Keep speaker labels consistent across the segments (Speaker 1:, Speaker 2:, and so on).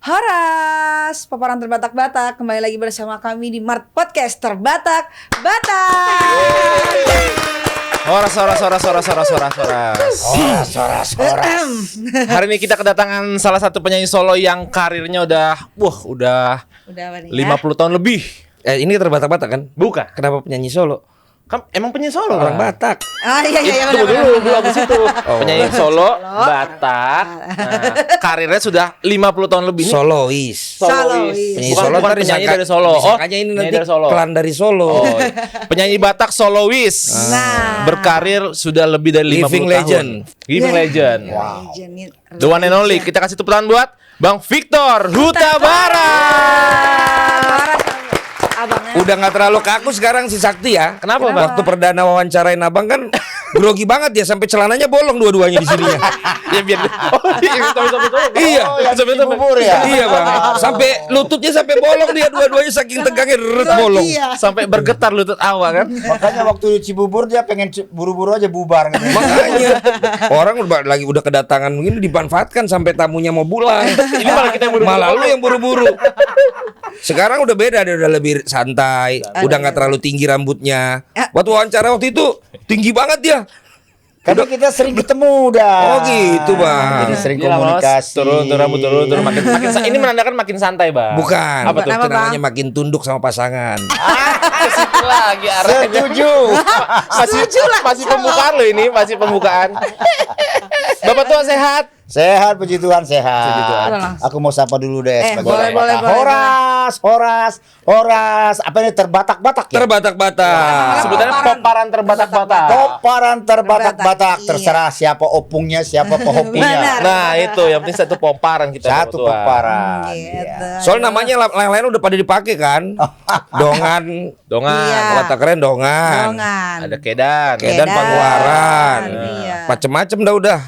Speaker 1: Horas, paparan terbatak-batak. Kembali lagi bersama kami di Mart Podcast Terbatak-batak.
Speaker 2: Horas. Hari ini kita kedatangan salah satu penyanyi solo yang karirnya udah
Speaker 1: apa nih,
Speaker 2: 50 tahun lebih.
Speaker 3: Ini terbatak-batak kan?
Speaker 2: Bukan.
Speaker 3: Kenapa penyanyi solo?
Speaker 2: Kan emang penyanyi solo
Speaker 3: Orang
Speaker 2: kan?
Speaker 3: Batak.
Speaker 1: Iya.
Speaker 2: Tunggu dulu abis itu. Penyanyi solo Batak. Nah, karirnya sudah 50 tahun lebih nih.
Speaker 3: Solois.
Speaker 1: Penyanyi
Speaker 3: Penyanyi
Speaker 2: Bukan
Speaker 3: Solo
Speaker 2: penyanyi
Speaker 3: disangka-
Speaker 2: dari Solo.
Speaker 3: disangkanya ini
Speaker 2: penyanyi
Speaker 3: nanti
Speaker 2: dari Solo.
Speaker 3: klan dari Solo.
Speaker 2: Oh, iya. Penyanyi Batak solois.
Speaker 1: Nah.
Speaker 2: Berkarir sudah lebih dari 50
Speaker 3: Living
Speaker 2: tahun.
Speaker 3: legend.
Speaker 2: Living legend.
Speaker 1: Legend.
Speaker 2: The one and only. Kita kasih tepuk tangan buat Bang Victor Huta Barat.
Speaker 1: Abangnya.
Speaker 3: Udah nggak terlalu kaku sekarang si Sakti ya.
Speaker 2: Kenapa, Bang?
Speaker 3: Waktu perdana wawancarain abang kan grogi banget ya, sampai celananya bolong dua-duanya di sininya.
Speaker 2: Ya biar.
Speaker 3: Iya.
Speaker 2: Bubur ya.
Speaker 3: Iya bang. Sampai lututnya sampai bolong dia dua-duanya saking tegangnya bolong.
Speaker 2: Sampai bergetar lutut awak kan.
Speaker 4: Makanya waktu di Cibubur dia pengen buru-buru aja bubar gitu.
Speaker 3: Makanya orang udah kedatangan begini dimanfaatkan sampai tamunya mau pulang.
Speaker 2: Ini malah kita yang buru-buru.
Speaker 3: Malah lu yang buru-buru. Sekarang udah beda, dia udah lebih santai, udah nggak terlalu tinggi rambutnya. Waktu wawancara waktu itu tinggi banget dia.
Speaker 4: Karena kita sering ketemu udah.
Speaker 3: Oh gitu bang.
Speaker 4: Jadi sering
Speaker 2: Gila, Mas.
Speaker 4: komunikasi.
Speaker 2: Turun makin ini menandakan makin santai, Bang.
Speaker 3: Bukan.
Speaker 2: Apa tuh?
Speaker 3: Itu
Speaker 1: Bang?
Speaker 3: namanya makin tunduk sama pasangan.
Speaker 2: Ke situ lagi arahnya.
Speaker 4: Setuju.
Speaker 2: Masih pembukaan loh ini, masih pembukaan. Bapak tua sehat?
Speaker 4: Sehat, puji Tuhan sehat.
Speaker 2: Puji Tuhan.
Speaker 4: Aku mau sapa dulu deh sebagai
Speaker 1: boleh.
Speaker 4: Horas. Apa ini terbatak-batak ya?
Speaker 3: Terbatak-batak.
Speaker 2: Sebenarnya poparan terbatak-batak.
Speaker 4: Koparan terbatak-batak.
Speaker 1: Iya.
Speaker 4: Terserah siapa opungnya, siapa
Speaker 1: Benar.
Speaker 4: pehopinya.
Speaker 2: Nah, itu yang penting satu pomparan kita.
Speaker 4: Satu
Speaker 2: Bapak tua.
Speaker 4: koparan.
Speaker 1: Gitu.
Speaker 3: Soal namanya yang lain udah pada dipakai kan. Dongan,
Speaker 2: Dongan.
Speaker 1: Iya.
Speaker 3: kata keren dongan.
Speaker 2: Ada kedan.
Speaker 3: Kedan Pangwaran.
Speaker 1: Iya.
Speaker 3: Macem-macem udah.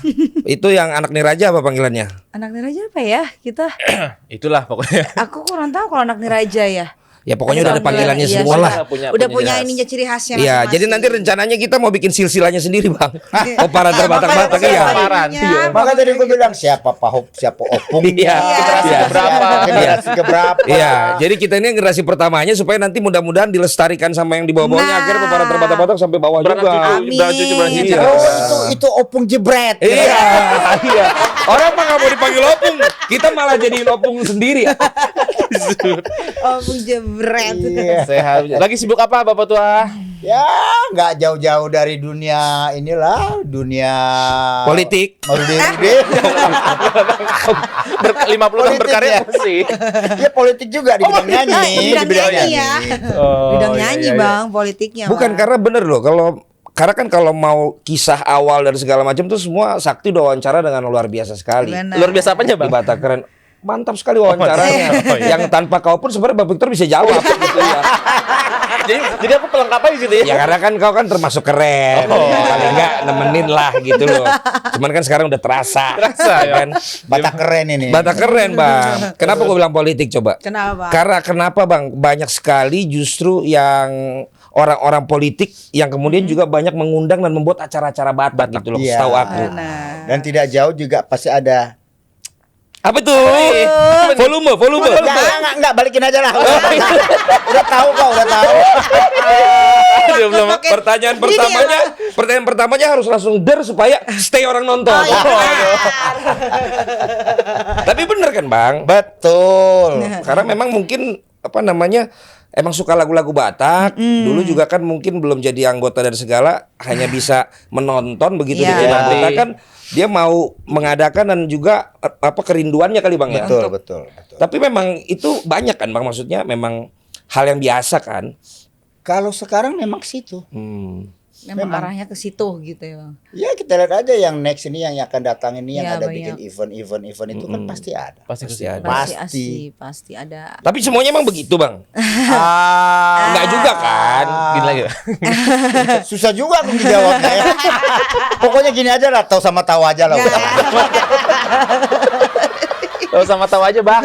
Speaker 3: Itu yang anak Niraja apa panggilannya?
Speaker 1: Anak Niraja apa ya kita?
Speaker 2: Itulah pokoknya.
Speaker 1: Aku kurang tahu kalau anak Niraja ya.
Speaker 3: Ya pokoknya udah ada panggilannya
Speaker 1: Iya,
Speaker 3: semua lah.
Speaker 1: Udah punya ininya ciri khasnya.
Speaker 3: Iya,
Speaker 1: masing-masing.
Speaker 3: jadi nanti rencananya kita mau bikin silsilahnya sendiri, Bang. Koparan terbatak-batak
Speaker 4: makanya
Speaker 3: ya.
Speaker 2: Poparan.
Speaker 1: Iya.
Speaker 4: Maka tadi gue bilang siapa pahop, siapa opungnya.
Speaker 3: Iya.
Speaker 2: Generasi
Speaker 3: Iya.
Speaker 2: keberapa?
Speaker 4: Generasi keberapa?
Speaker 3: Iya, jadi kita ini generasi pertamanya supaya nanti mudah-mudahan dilestarikan sama yang di bawah-bawahnya
Speaker 1: Nah.
Speaker 3: akhirnya koparan terbatak-batak sampai bawah
Speaker 2: Beranak
Speaker 3: juga.
Speaker 2: cucu,
Speaker 1: Amin.
Speaker 2: beranak cucu, beranak cucu.
Speaker 3: Iya.
Speaker 4: Oh, itu opung jebret.
Speaker 3: Iya. Iya. Orang mah nggak mau dipanggil opung, kita malah jadi opung sendiri ya.
Speaker 1: Oh, jebret.
Speaker 4: Iya.
Speaker 2: Sehat. Lagi sibuk apa Bapak tua?
Speaker 4: Ya, nggak jauh-jauh dari dunia inilah, dunia
Speaker 3: Politik.
Speaker 4: Rude-rude.
Speaker 2: 50 tahun
Speaker 4: Politik
Speaker 2: berkarya
Speaker 4: ya?
Speaker 2: sih.
Speaker 4: Ya politik juga di bidang nyanyi,
Speaker 1: Bidang nyanyi ya.
Speaker 2: Oh,
Speaker 1: Bidang
Speaker 2: iya,
Speaker 1: nyanyi,
Speaker 2: iya, iya.
Speaker 1: Bang, politiknya.
Speaker 3: Bukan,
Speaker 1: Bang.
Speaker 3: karena bener loh kalau mau kisah awal dari segala macam tuh semua Sakti udah wawancara dengan luar biasa sekali.
Speaker 1: Benar.
Speaker 2: Luar biasa apanya,
Speaker 3: Di
Speaker 2: Bang?
Speaker 3: Batak keren. Mantap sekali wawancaranya.
Speaker 2: Oh, iya.
Speaker 3: Yang tanpa kau pun sebenarnya Bang Victor bisa jawab gitu ya.
Speaker 2: jadi aku pelengkapan di situ ya.
Speaker 3: Ya karena kan kau kan termasuk keren.
Speaker 2: Oh.
Speaker 3: Paling enggak nemenin lah gitu loh. Cuman kan sekarang udah terasa.
Speaker 2: Terasa, ya.
Speaker 3: kan.
Speaker 4: Batak keren ini.
Speaker 3: Batak keren, Bang. Kenapa gue bilang politik coba?
Speaker 1: Kenapa, Bang?
Speaker 3: Karena kenapa, Bang? Banyak sekali justru yang orang-orang politik yang kemudian juga banyak mengundang dan membuat acara-acara Batak gitu loh,
Speaker 4: Iya.
Speaker 3: setahu aku.
Speaker 1: Nah.
Speaker 4: Dan tidak jauh juga pasti ada.
Speaker 3: Apa tuh? Volume.
Speaker 4: Enggak, balikin aja lah. Udah tahu kok, udah tahu.
Speaker 3: Pertanyaan pertamanya harus langsung supaya stay orang nonton. Tapi bener kan, Bang?
Speaker 4: Betul.
Speaker 3: Karena memang mungkin emang suka lagu-lagu Batak. Dulu juga kan mungkin belum jadi anggota dan segala, hanya bisa menonton begitu
Speaker 1: Iya.
Speaker 3: di Batak kan. Dia mau mengadakan dan juga kerinduannya kali, Bang ya.
Speaker 4: Betul.
Speaker 3: Tapi memang itu banyak kan, Bang, maksudnya memang hal yang biasa kan.
Speaker 4: Kalau sekarang memang ke situ.
Speaker 1: Memang arahnya ke situ gitu ya, Bang.
Speaker 4: Ya kita lihat aja yang next ini yang akan datang ini yang
Speaker 1: Ya,
Speaker 4: ada
Speaker 1: banyak.
Speaker 4: bikin event itu kan pasti ada.
Speaker 3: Pasti ada.
Speaker 1: Pasti ada.
Speaker 3: Tapi semuanya emang begitu, Bang. Enggak
Speaker 4: Ah.
Speaker 3: juga kan.
Speaker 2: Gini lagi.
Speaker 4: Susah juga aku dijawabnya ya. Pokoknya gini aja lah, tahu sama tahu aja lah.
Speaker 2: Sama tahu aja bang.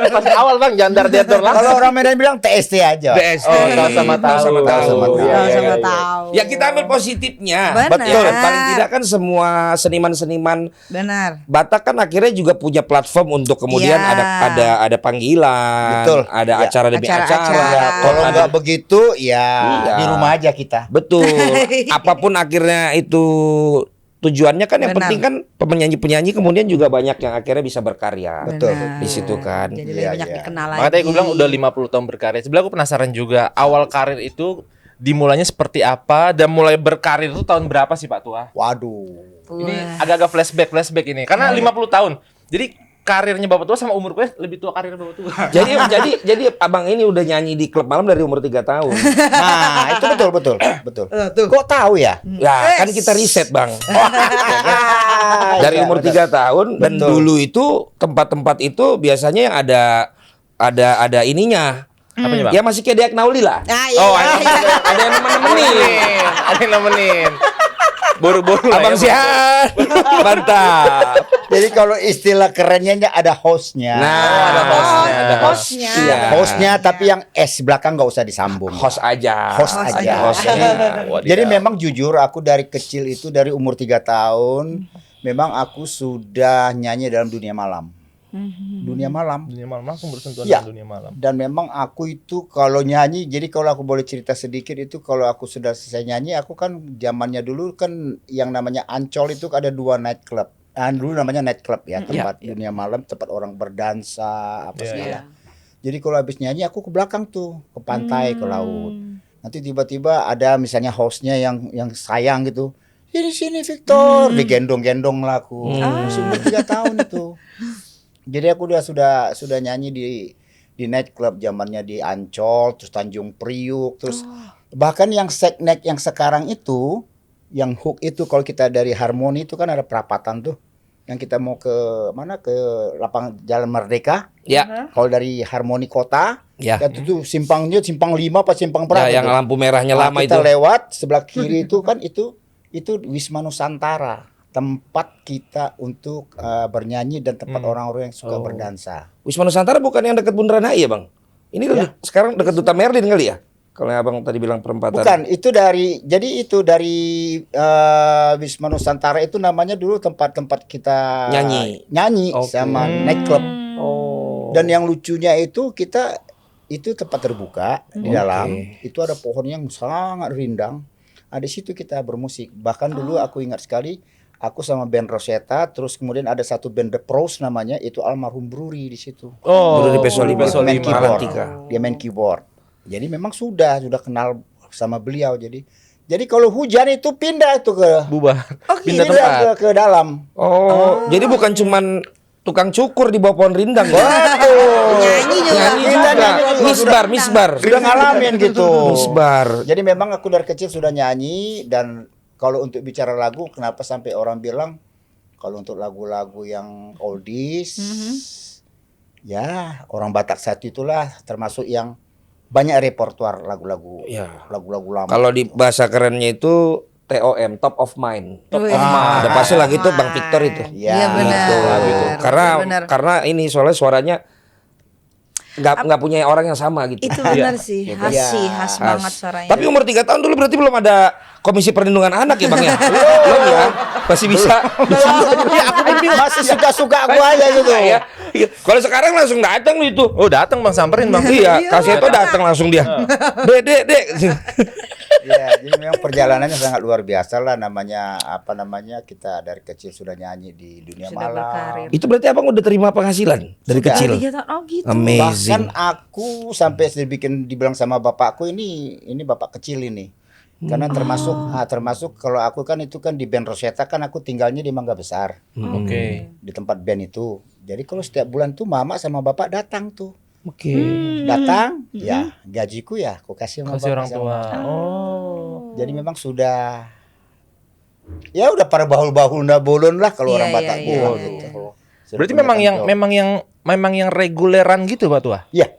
Speaker 2: Masih awal bang, jangan diatur lah.
Speaker 4: Kalau orang Medan bilang TST aja.
Speaker 3: DST.
Speaker 2: Oh, sama tahu.
Speaker 3: Sama tahu.
Speaker 1: Sama-sama tahu.
Speaker 3: Ya kita ambil positifnya.
Speaker 1: Benar.
Speaker 3: Betul. Paling tidak kan semua seniman-seniman
Speaker 1: Benar.
Speaker 3: Batak kan akhirnya juga punya platform untuk kemudian
Speaker 1: Iya.
Speaker 3: ada panggilan,
Speaker 4: Betul.
Speaker 3: ada
Speaker 4: Ya.
Speaker 3: acara demi
Speaker 1: Acara-acara.
Speaker 3: acara.
Speaker 4: Ya, kalau
Speaker 3: Ada-
Speaker 4: nggak begitu ya
Speaker 3: Iya.
Speaker 4: di rumah aja kita.
Speaker 3: Betul. Apapun akhirnya itu tujuannya kan yang
Speaker 1: Benar.
Speaker 3: penting kan penyanyi-penyanyi kemudian juga banyak yang akhirnya bisa berkarya.
Speaker 4: Betul.
Speaker 1: Benar.
Speaker 3: Di situ kan.
Speaker 1: Jadi
Speaker 4: Iya,
Speaker 1: lebih banyak
Speaker 4: iya.
Speaker 1: dikenal lagi.
Speaker 2: Makanya gue bilang udah 50 tahun berkarir. Sebenarnya aku penasaran juga awal karir itu dimulainya seperti apa dan mulai berkarir itu tahun berapa sih Pak Tua?
Speaker 4: Waduh.
Speaker 2: Ini agak-agak flashback ini karena 50 tahun. Jadi karirnya Bapak Tua sama umur gue lebih tua karir Bapak Tua.
Speaker 3: Jadi abang ini udah nyanyi di klub malam dari umur 3 tahun.
Speaker 4: Nah, itu betul. Kok tahu ya?
Speaker 3: Ya, kan kita riset, Bang. Dari
Speaker 4: Iya,
Speaker 3: umur
Speaker 4: benar.
Speaker 3: 3 tahun dan
Speaker 4: Betul.
Speaker 3: dulu itu tempat-tempat itu biasanya yang ada ininya.
Speaker 2: Apanya, Bang?
Speaker 3: Ya masih kayak Diak Nauli lah.
Speaker 1: Ah, iya.
Speaker 2: Oh,
Speaker 3: Ada yang nemenin.
Speaker 2: Ada yang nemenin. Boru-boru lah
Speaker 3: Abang
Speaker 2: ya, Bang.
Speaker 3: Sihan. Mantap.
Speaker 4: Jadi kalau istilah kerennya ada hostnya.
Speaker 3: Ada hostnya.
Speaker 2: Ada
Speaker 1: hostnya.
Speaker 3: Iya.
Speaker 4: Hostnya tapi yang S belakang nggak usah disambung.
Speaker 3: Host aja.
Speaker 4: Host
Speaker 1: Host
Speaker 4: aja.
Speaker 1: aja.
Speaker 3: Host aja.
Speaker 4: Jadi memang jujur aku dari kecil itu dari umur 3 tahun memang aku sudah nyanyi dalam dunia malam. Dunia malam.
Speaker 2: Dunia malam langsung bersentuhan
Speaker 4: Iya.
Speaker 2: dengan dunia malam.
Speaker 4: Dan memang aku itu kalau nyanyi, jadi kalau aku boleh cerita sedikit itu kalau aku sudah selesai nyanyi, aku kan zamannya dulu kan yang namanya Ancol itu ada 2 night club. Dulu namanya night club ya, tempat dunia malam, tempat orang berdansa apa
Speaker 2: Iya,
Speaker 4: segala.
Speaker 2: iya.
Speaker 4: Jadi kalau habis nyanyi aku ke belakang tuh, ke pantai, ke laut. Nanti tiba-tiba ada misalnya hostnya yang sayang gitu. Sini Victor, digendong-gendong lah aku. Masih umur 3 tahun itu. Jadi aku sudah nyanyi di night club zamannya di Ancol, terus Tanjung Priuk, terus bahkan yang seknek yang sekarang itu, yang hook itu kalau kita dari Harmoni itu kan ada perapatan tuh. Yang kita mau ke mana ke lapang Jalan Merdeka.
Speaker 3: Ya.
Speaker 4: Kalau dari Harmoni Kota,
Speaker 3: Ya.
Speaker 4: itu simpangnya simpang 5 apa simpang berapa?
Speaker 3: Ya, yang
Speaker 4: tuh?
Speaker 3: lampu merahnya
Speaker 4: Nah,
Speaker 3: lama
Speaker 4: kita
Speaker 3: itu.
Speaker 4: lewat sebelah kiri itu kan itu Wisma Nusantara, tempat kita untuk bernyanyi dan tempat orang-orang yang suka berdansa.
Speaker 3: Wisma Nusantara bukan yang dekat Bundaran HI ya, Bang? Ini sekarang dekat Duta Merlin kali ya? Kalau yang Abang tadi bilang perempatan.
Speaker 4: Bukan, itu dari Wisma Nusantara itu namanya dulu tempat-tempat kita nyanyi
Speaker 3: Oke.
Speaker 4: sama night club.
Speaker 3: Oh.
Speaker 4: Dan yang lucunya itu kita itu tempat terbuka di dalam, itu ada pohon yang sangat rindang. Di situ kita bermusik. Bahkan dulu aku ingat sekali, aku sama band Rosetta, terus kemudian ada satu band The Pros namanya, itu almarhum Bruri di situ.
Speaker 2: Oh,
Speaker 3: Dulu di Pesoli
Speaker 4: Dia main keyboard.
Speaker 3: Malantika.
Speaker 4: Dia main keyboard. Jadi memang sudah kenal sama beliau. Jadi kalau hujan itu pindah itu ke
Speaker 2: bubar.
Speaker 3: Pindah
Speaker 4: pindah ke dalam.
Speaker 3: Oh, jadi bukan cuman tukang cukur di bawah pohon rindang.
Speaker 1: Nyanyi juga.
Speaker 3: Nyanyi juga. Misbar.
Speaker 4: Sudah ngalamin gitu.
Speaker 3: Misbar.
Speaker 4: Jadi memang aku dari kecil sudah nyanyi, dan kalau untuk bicara lagu, kenapa sampai orang bilang kalau untuk lagu-lagu yang oldies, ya orang Batak saat itulah termasuk yang banyak repertoire lagu-lagu,
Speaker 3: Ya.
Speaker 4: lagu-lagu lama.
Speaker 3: Kalau di bahasa kerennya itu TOM, top of mind.
Speaker 1: Top of
Speaker 3: Mind. Udah pasti lagu itu Bang Victor itu.
Speaker 4: Ya,
Speaker 1: Iya benar.
Speaker 3: Gitu.
Speaker 1: Iya, benar.
Speaker 3: Karena ini soalnya suaranya nggak punya orang yang sama gitu.
Speaker 1: Itu benar sih, khas
Speaker 4: Iya.
Speaker 1: sih, khas banget suaranya.
Speaker 3: Tapi umur 3 tahun dulu berarti belum ada Komisi Perlindungan Anak ya Bang ya? Belum ya? Masih bisa.
Speaker 4: masih suka-suka aku aja gitu.
Speaker 3: Ya. Iya. Kalau sekarang langsung datang lu itu.
Speaker 2: Oh, datang Bang, samperin Bang.
Speaker 3: Iya, kasih itu datang langsung dia. Dek.
Speaker 4: Ya, jadi memang perjalanannya sangat luar biasa lah, namanya kita dari kecil sudah nyanyi di dunia
Speaker 1: Sudah
Speaker 4: malam.
Speaker 1: berkarir.
Speaker 3: Itu berarti Abang udah terima penghasilan dari
Speaker 4: Sudah.
Speaker 3: kecil.
Speaker 1: 3 tahun. Oh gitu.
Speaker 3: Amazing.
Speaker 4: Bahkan aku sampai dibilang sama bapakku, ini bapak kecil ini. Karena termasuk kalau aku kan itu kan di band Rosetta kan aku tinggalnya di Mangga Besar,
Speaker 2: Oke.
Speaker 4: di tempat band itu. Jadi kalau setiap bulan tuh mama sama bapak datang tuh.
Speaker 3: Oke.
Speaker 4: Datang, ya gajiku ya aku kasih sama
Speaker 2: Kasih
Speaker 4: bapak
Speaker 2: orang
Speaker 4: sama
Speaker 2: tua.
Speaker 4: mama.
Speaker 2: Oh.
Speaker 4: Jadi memang sudah ya udah para bahul-bahul bolon lah kalau
Speaker 1: Iya,
Speaker 4: orang Batak
Speaker 1: iya,
Speaker 4: gua
Speaker 1: iya,
Speaker 4: gitu.
Speaker 1: iya.
Speaker 2: Berarti memang yang reguleran gitu Pak Tua?
Speaker 4: Ya.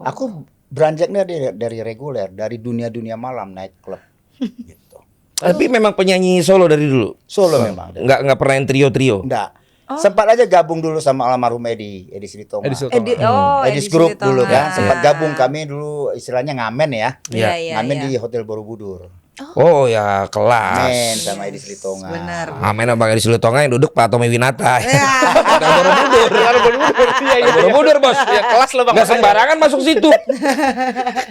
Speaker 4: Aku beranjaknya dari reguler, dari dunia malam night club gitu.
Speaker 3: Tapi memang penyanyi solo dari dulu.
Speaker 4: Solo memang.
Speaker 3: Nggak pernah yang trio-trio.
Speaker 4: Enggak. Sempat aja gabung dulu sama almarhum Edi Sritonga. Edis Group
Speaker 1: Sritonga.
Speaker 4: dulu kan. Sempat gabung kami dulu istilahnya ngamen ya.
Speaker 1: Iya.
Speaker 4: Ngamen di Hotel Borobudur.
Speaker 3: Oh ya kelas.
Speaker 4: Men sama Edi Sritonga.
Speaker 1: Benar.
Speaker 3: Amin abang di Sulutonga yang duduk Pak Tommy Winata.
Speaker 1: Ya.
Speaker 3: Borobudur bos.
Speaker 2: Ya kelas lo Bang.
Speaker 3: Nggak sembarangan masuk situ.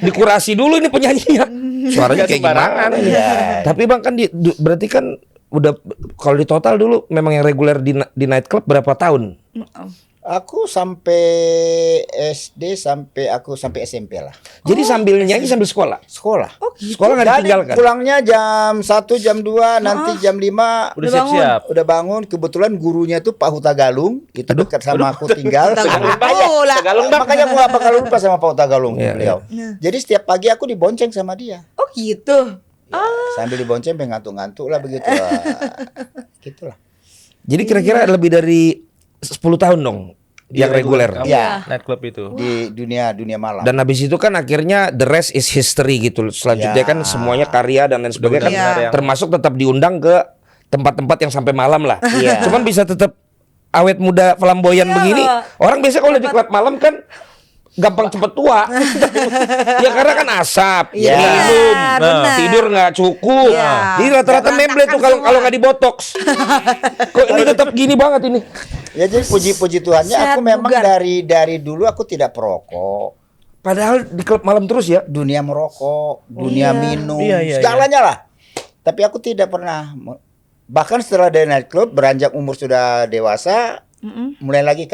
Speaker 3: Dikurasi dulu ini penyanyinya. Suaranya kayak gimana?
Speaker 4: Iya.
Speaker 3: Tapi bang kan berarti kan udah kalau di total dulu memang yang reguler di nightclub berapa tahun?
Speaker 4: Aku sampai SD sampai SMP lah.
Speaker 3: Jadi sambil nyanyi sambil sekolah.
Speaker 4: Sekolah.
Speaker 3: Sekolah nggak
Speaker 4: Jadi
Speaker 3: ditinggalkan.
Speaker 4: pulangnya jam 1, jam 2, nanti jam 5
Speaker 2: Udah siap-siap.
Speaker 4: udah bangun. Kebetulan gurunya tuh Pak Huta Galung, itu dekat sama aku tinggal.
Speaker 1: Tagalung pula.
Speaker 4: Makanya aku gak bakal lupa sama Pak Huta Galung
Speaker 3: Iya,
Speaker 4: beliau. Jadi setiap pagi aku dibonceng sama dia.
Speaker 1: Oh gitu.
Speaker 4: Sambil dibonceng ngantuk-ngantuk lah begitu. Gitulah.
Speaker 3: Jadi kira-kira lebih dari 10 tahun dong yang reguler.
Speaker 4: Iya.
Speaker 2: Nightclub itu.
Speaker 4: Di dunia malam.
Speaker 3: Dan habis itu kan akhirnya the rest is history gitu. Selanjutnya
Speaker 4: Ya.
Speaker 3: kan semuanya karya dan lain sebagainya kan
Speaker 1: benar-benar
Speaker 2: yang-
Speaker 3: termasuk tetap diundang ke tempat-tempat yang sampai malam lah.
Speaker 4: Iya.
Speaker 3: Cuman bisa tetap awet muda flamboyan
Speaker 1: Iya.
Speaker 3: begini. Orang biasa kalau di klub malam kan gampang cepet tua. Ya karena kan asap,
Speaker 4: Iya.
Speaker 3: minum,
Speaker 1: benar.
Speaker 3: tidur nggak cukup.
Speaker 1: Iya.
Speaker 3: Jadi rata-rata memble tuh kalau
Speaker 1: semua.
Speaker 3: nggak dibotox. Kok ini tetap gini banget ini?
Speaker 4: Ya jadi puji-puji Tuhannya
Speaker 1: Sehat,
Speaker 4: aku memang
Speaker 1: bugar.
Speaker 4: dari dulu aku tidak perokok.
Speaker 3: Padahal di klub malam terus ya.
Speaker 4: Dunia merokok, dunia minum,
Speaker 2: Iya.
Speaker 4: segalanya lah. Tapi aku tidak pernah. Bahkan setelah dari nightclub beranjak umur sudah dewasa, mulai lagi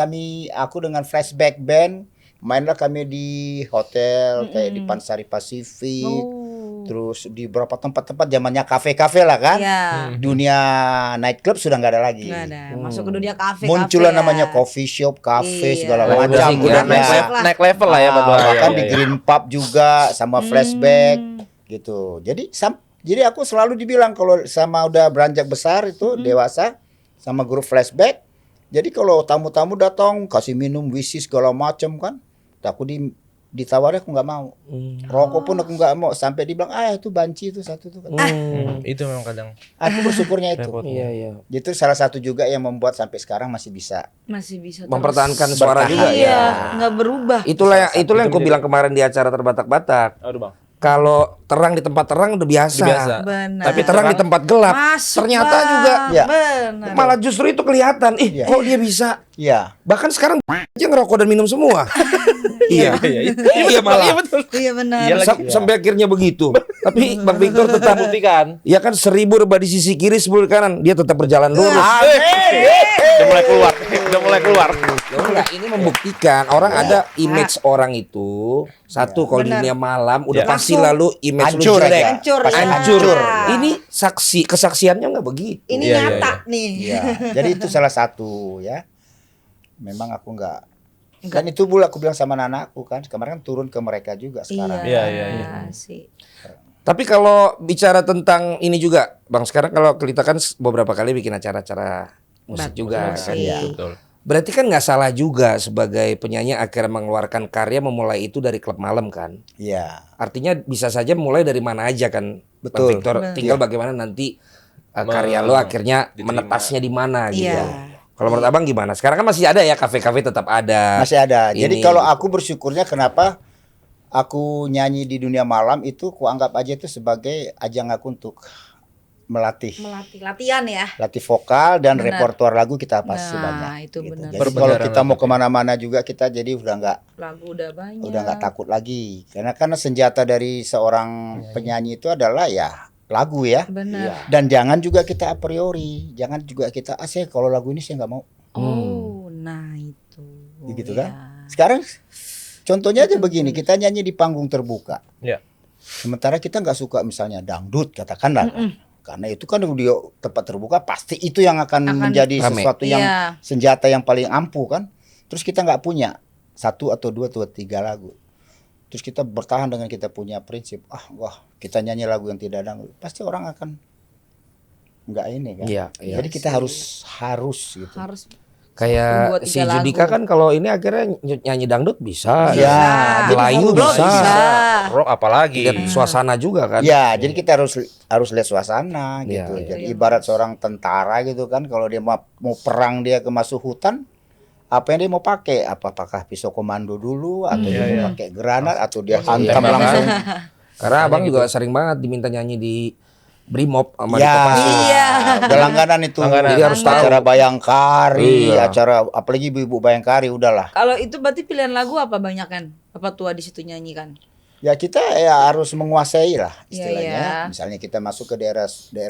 Speaker 4: aku dengan flashback band, mainlah kami di hotel kayak di Pansari Pasifik, terus di beberapa tempat-tempat zamannya kafe-kafe lah kan.
Speaker 1: Iya.
Speaker 4: Dunia nightclub sudah nggak ada lagi.
Speaker 1: Nggak ada. Masuk ke dunia kafe.
Speaker 4: Muncullah
Speaker 1: ya.
Speaker 4: namanya coffee shop, kafe
Speaker 1: Iya.
Speaker 4: segala
Speaker 3: Oh,
Speaker 4: macam.
Speaker 3: udah
Speaker 4: Udah
Speaker 3: naik
Speaker 4: ada.
Speaker 3: level.
Speaker 2: Naik level lah ya Pak Dua.
Speaker 4: Bahkan
Speaker 2: Iya,
Speaker 4: di
Speaker 2: iya.
Speaker 4: Green Pub juga sama flashback gitu. Jadi aku selalu dibilang kalau sama udah beranjak besar itu dewasa sama grup flashback. Jadi kalau tamu-tamu datang kasih minum whisky segala macam kan, aku ditawarin aku nggak mau. Rokok pun aku nggak mau sampai dibilang itu banci itu satu tuh.
Speaker 2: Itu memang kadang.
Speaker 4: Aku bersyukurnya itu.
Speaker 3: Iya iya.
Speaker 4: Itu salah satu juga yang membuat sampai sekarang masih bisa.
Speaker 1: Masih bisa terus.
Speaker 3: Mempertahankan suara
Speaker 4: Bertahan.
Speaker 3: juga
Speaker 1: Iya,
Speaker 3: ya.
Speaker 1: nggak berubah.
Speaker 3: Itulah yang gue bilang kemarin di acara Terbatak-Batak.
Speaker 2: Aduh Bang.
Speaker 3: Kalau terang di tempat terang udah biasa.
Speaker 2: Biasa.
Speaker 1: Benar.
Speaker 3: Tapi terang di tempat gelap.
Speaker 1: Masuk,
Speaker 3: Ternyata
Speaker 1: Bang.
Speaker 3: juga
Speaker 4: Ya.
Speaker 1: Benar.
Speaker 3: malah justru itu kelihatan.
Speaker 4: Iya.
Speaker 3: Kok dia bisa?
Speaker 4: Iya.
Speaker 3: Bahkan sekarang aja ngerokok dan minum semua. Iya. Iya malah.
Speaker 2: Iya betul.
Speaker 1: Iya benar.
Speaker 2: Iya lagi.
Speaker 3: Sampai akhirnya begitu. Tapi Bang Victor tetap
Speaker 2: Buktikan.
Speaker 3: ya kan 1000 rebah di sisi kiri 10 di kanan. Dia tetap berjalan lurus.
Speaker 2: Udah mulai keluar. Udah mulai keluar.
Speaker 3: Loh, enggak, ini membuktikan orang ada image orang itu satu kalau di dunia malam udah
Speaker 2: Ya.
Speaker 3: pasti
Speaker 1: Langsung
Speaker 3: lalu image lu
Speaker 4: hancur
Speaker 3: jelek.
Speaker 4: aja.
Speaker 1: Hancur,
Speaker 4: Pasti
Speaker 1: ya.
Speaker 3: Hancur.
Speaker 1: Ya.
Speaker 3: Ini kesaksiannya nggak begitu.
Speaker 1: Ini
Speaker 2: Iya, iya,
Speaker 1: nyata nih.
Speaker 4: Iya, jadi itu salah satu ya. Memang aku enggak. Dan itu pula aku bilang sama anakku kan, kemarin kan turun ke mereka juga sekarang.
Speaker 2: Iya, iya, iya.
Speaker 1: Sih.
Speaker 3: Tapi kalau bicara tentang ini juga, Bang, sekarang kalau kita kan beberapa kali bikin acara-acara musik juga kan.
Speaker 1: Musik.
Speaker 3: Ya.
Speaker 2: Betul.
Speaker 3: Berarti kan nggak salah juga sebagai penyanyi akhirnya mengeluarkan karya memulai itu dari klub malam kan.
Speaker 4: Iya.
Speaker 3: Artinya bisa saja mulai dari mana aja kan, Bang
Speaker 4: Betul.
Speaker 3: Victor. Tinggal bagaimana nanti karya lo akhirnya
Speaker 2: diterima.
Speaker 3: menetasnya di mana gitu.
Speaker 1: Iya.
Speaker 3: Kalau menurut Abang gimana? Sekarang kan masih ada ya kafe-kafe tetap ada.
Speaker 4: Masih ada. Jadi
Speaker 3: Ini.
Speaker 4: kalau aku bersyukurnya kenapa aku nyanyi di dunia malam itu kuanggap aja itu sebagai ajang aku untuk melatih
Speaker 1: Latihan ya.
Speaker 4: latih vokal dan
Speaker 1: Benar.
Speaker 4: repertoar lagu kita pasti
Speaker 1: Nah,
Speaker 4: banyak.
Speaker 1: itu
Speaker 4: gitu.
Speaker 1: benar.
Speaker 4: Jadi
Speaker 2: Perbedaan
Speaker 4: kalau kita mau
Speaker 2: lagu.
Speaker 4: kemana-mana juga kita jadi udah
Speaker 1: Lagu udah banyak.
Speaker 4: nggak takut lagi. Karena senjata dari seorang penyanyi itu adalah ya lagu ya.
Speaker 1: Benar.
Speaker 4: Dan jangan juga kita a priori, jangan juga kita saya kalau lagu ini saya nggak mau.
Speaker 1: Oh, nah itu.
Speaker 4: Gitu
Speaker 1: Ya.
Speaker 4: kan? Sekarang contohnya aja begini, kita nyanyi di panggung terbuka.
Speaker 2: Iya.
Speaker 4: Sementara kita nggak suka misalnya dangdut katakanlah. Karena itu kan di tempat terbuka pasti itu yang akan menjadi
Speaker 3: rame.
Speaker 4: sesuatu yang
Speaker 1: Iya.
Speaker 4: senjata yang paling ampuh kan. Terus kita nggak punya 1 atau 2 atau 3 lagu. Terus kita bertahan dengan kita punya prinsip, wah kita nyanyi lagu yang tidak dangdut, pasti orang akan nggak ini kan.
Speaker 3: Iya, iya.
Speaker 4: Jadi kita harus gitu.
Speaker 1: Harus
Speaker 3: Kayak
Speaker 1: Membuat
Speaker 3: si
Speaker 1: ide lagu.
Speaker 3: Judika kan kalau ini akhirnya nyanyi dangdut bisa,
Speaker 4: Iya,
Speaker 3: Melayu
Speaker 1: Bro,
Speaker 3: bisa,
Speaker 2: Rock apalagi.
Speaker 3: lihat suasana juga kan.
Speaker 4: Ya, jadi kita harus lihat suasana gitu.
Speaker 3: Iya,
Speaker 4: Jadi ibarat seorang tentara gitu kan, kalau dia mau perang dia ke masuk hutan, apa yang dia mau pakai? Apakah pisau komando dulu atau dia mau pakai granat atau dia hantam
Speaker 2: tembakan.
Speaker 4: langsung?
Speaker 3: Karena abang juga sering banget diminta nyanyi di Brimob sama di
Speaker 4: Ya,
Speaker 3: Kopassus.
Speaker 1: Iya.
Speaker 4: udah langganan itu.
Speaker 2: Langganan.
Speaker 3: Jadi harus tahu.
Speaker 4: acara Bayangkari,
Speaker 3: Iya.
Speaker 4: acara apalagi ibu-ibu Bayangkari udahlah.
Speaker 1: Kalau itu berarti pilihan lagu apa banyak kan? Apa tua di situ nyanyi kan?
Speaker 4: Ya kita ya harus menguasai lah
Speaker 1: Iya,
Speaker 4: istilahnya.
Speaker 1: iya.
Speaker 4: Misalnya kita masuk ke daerah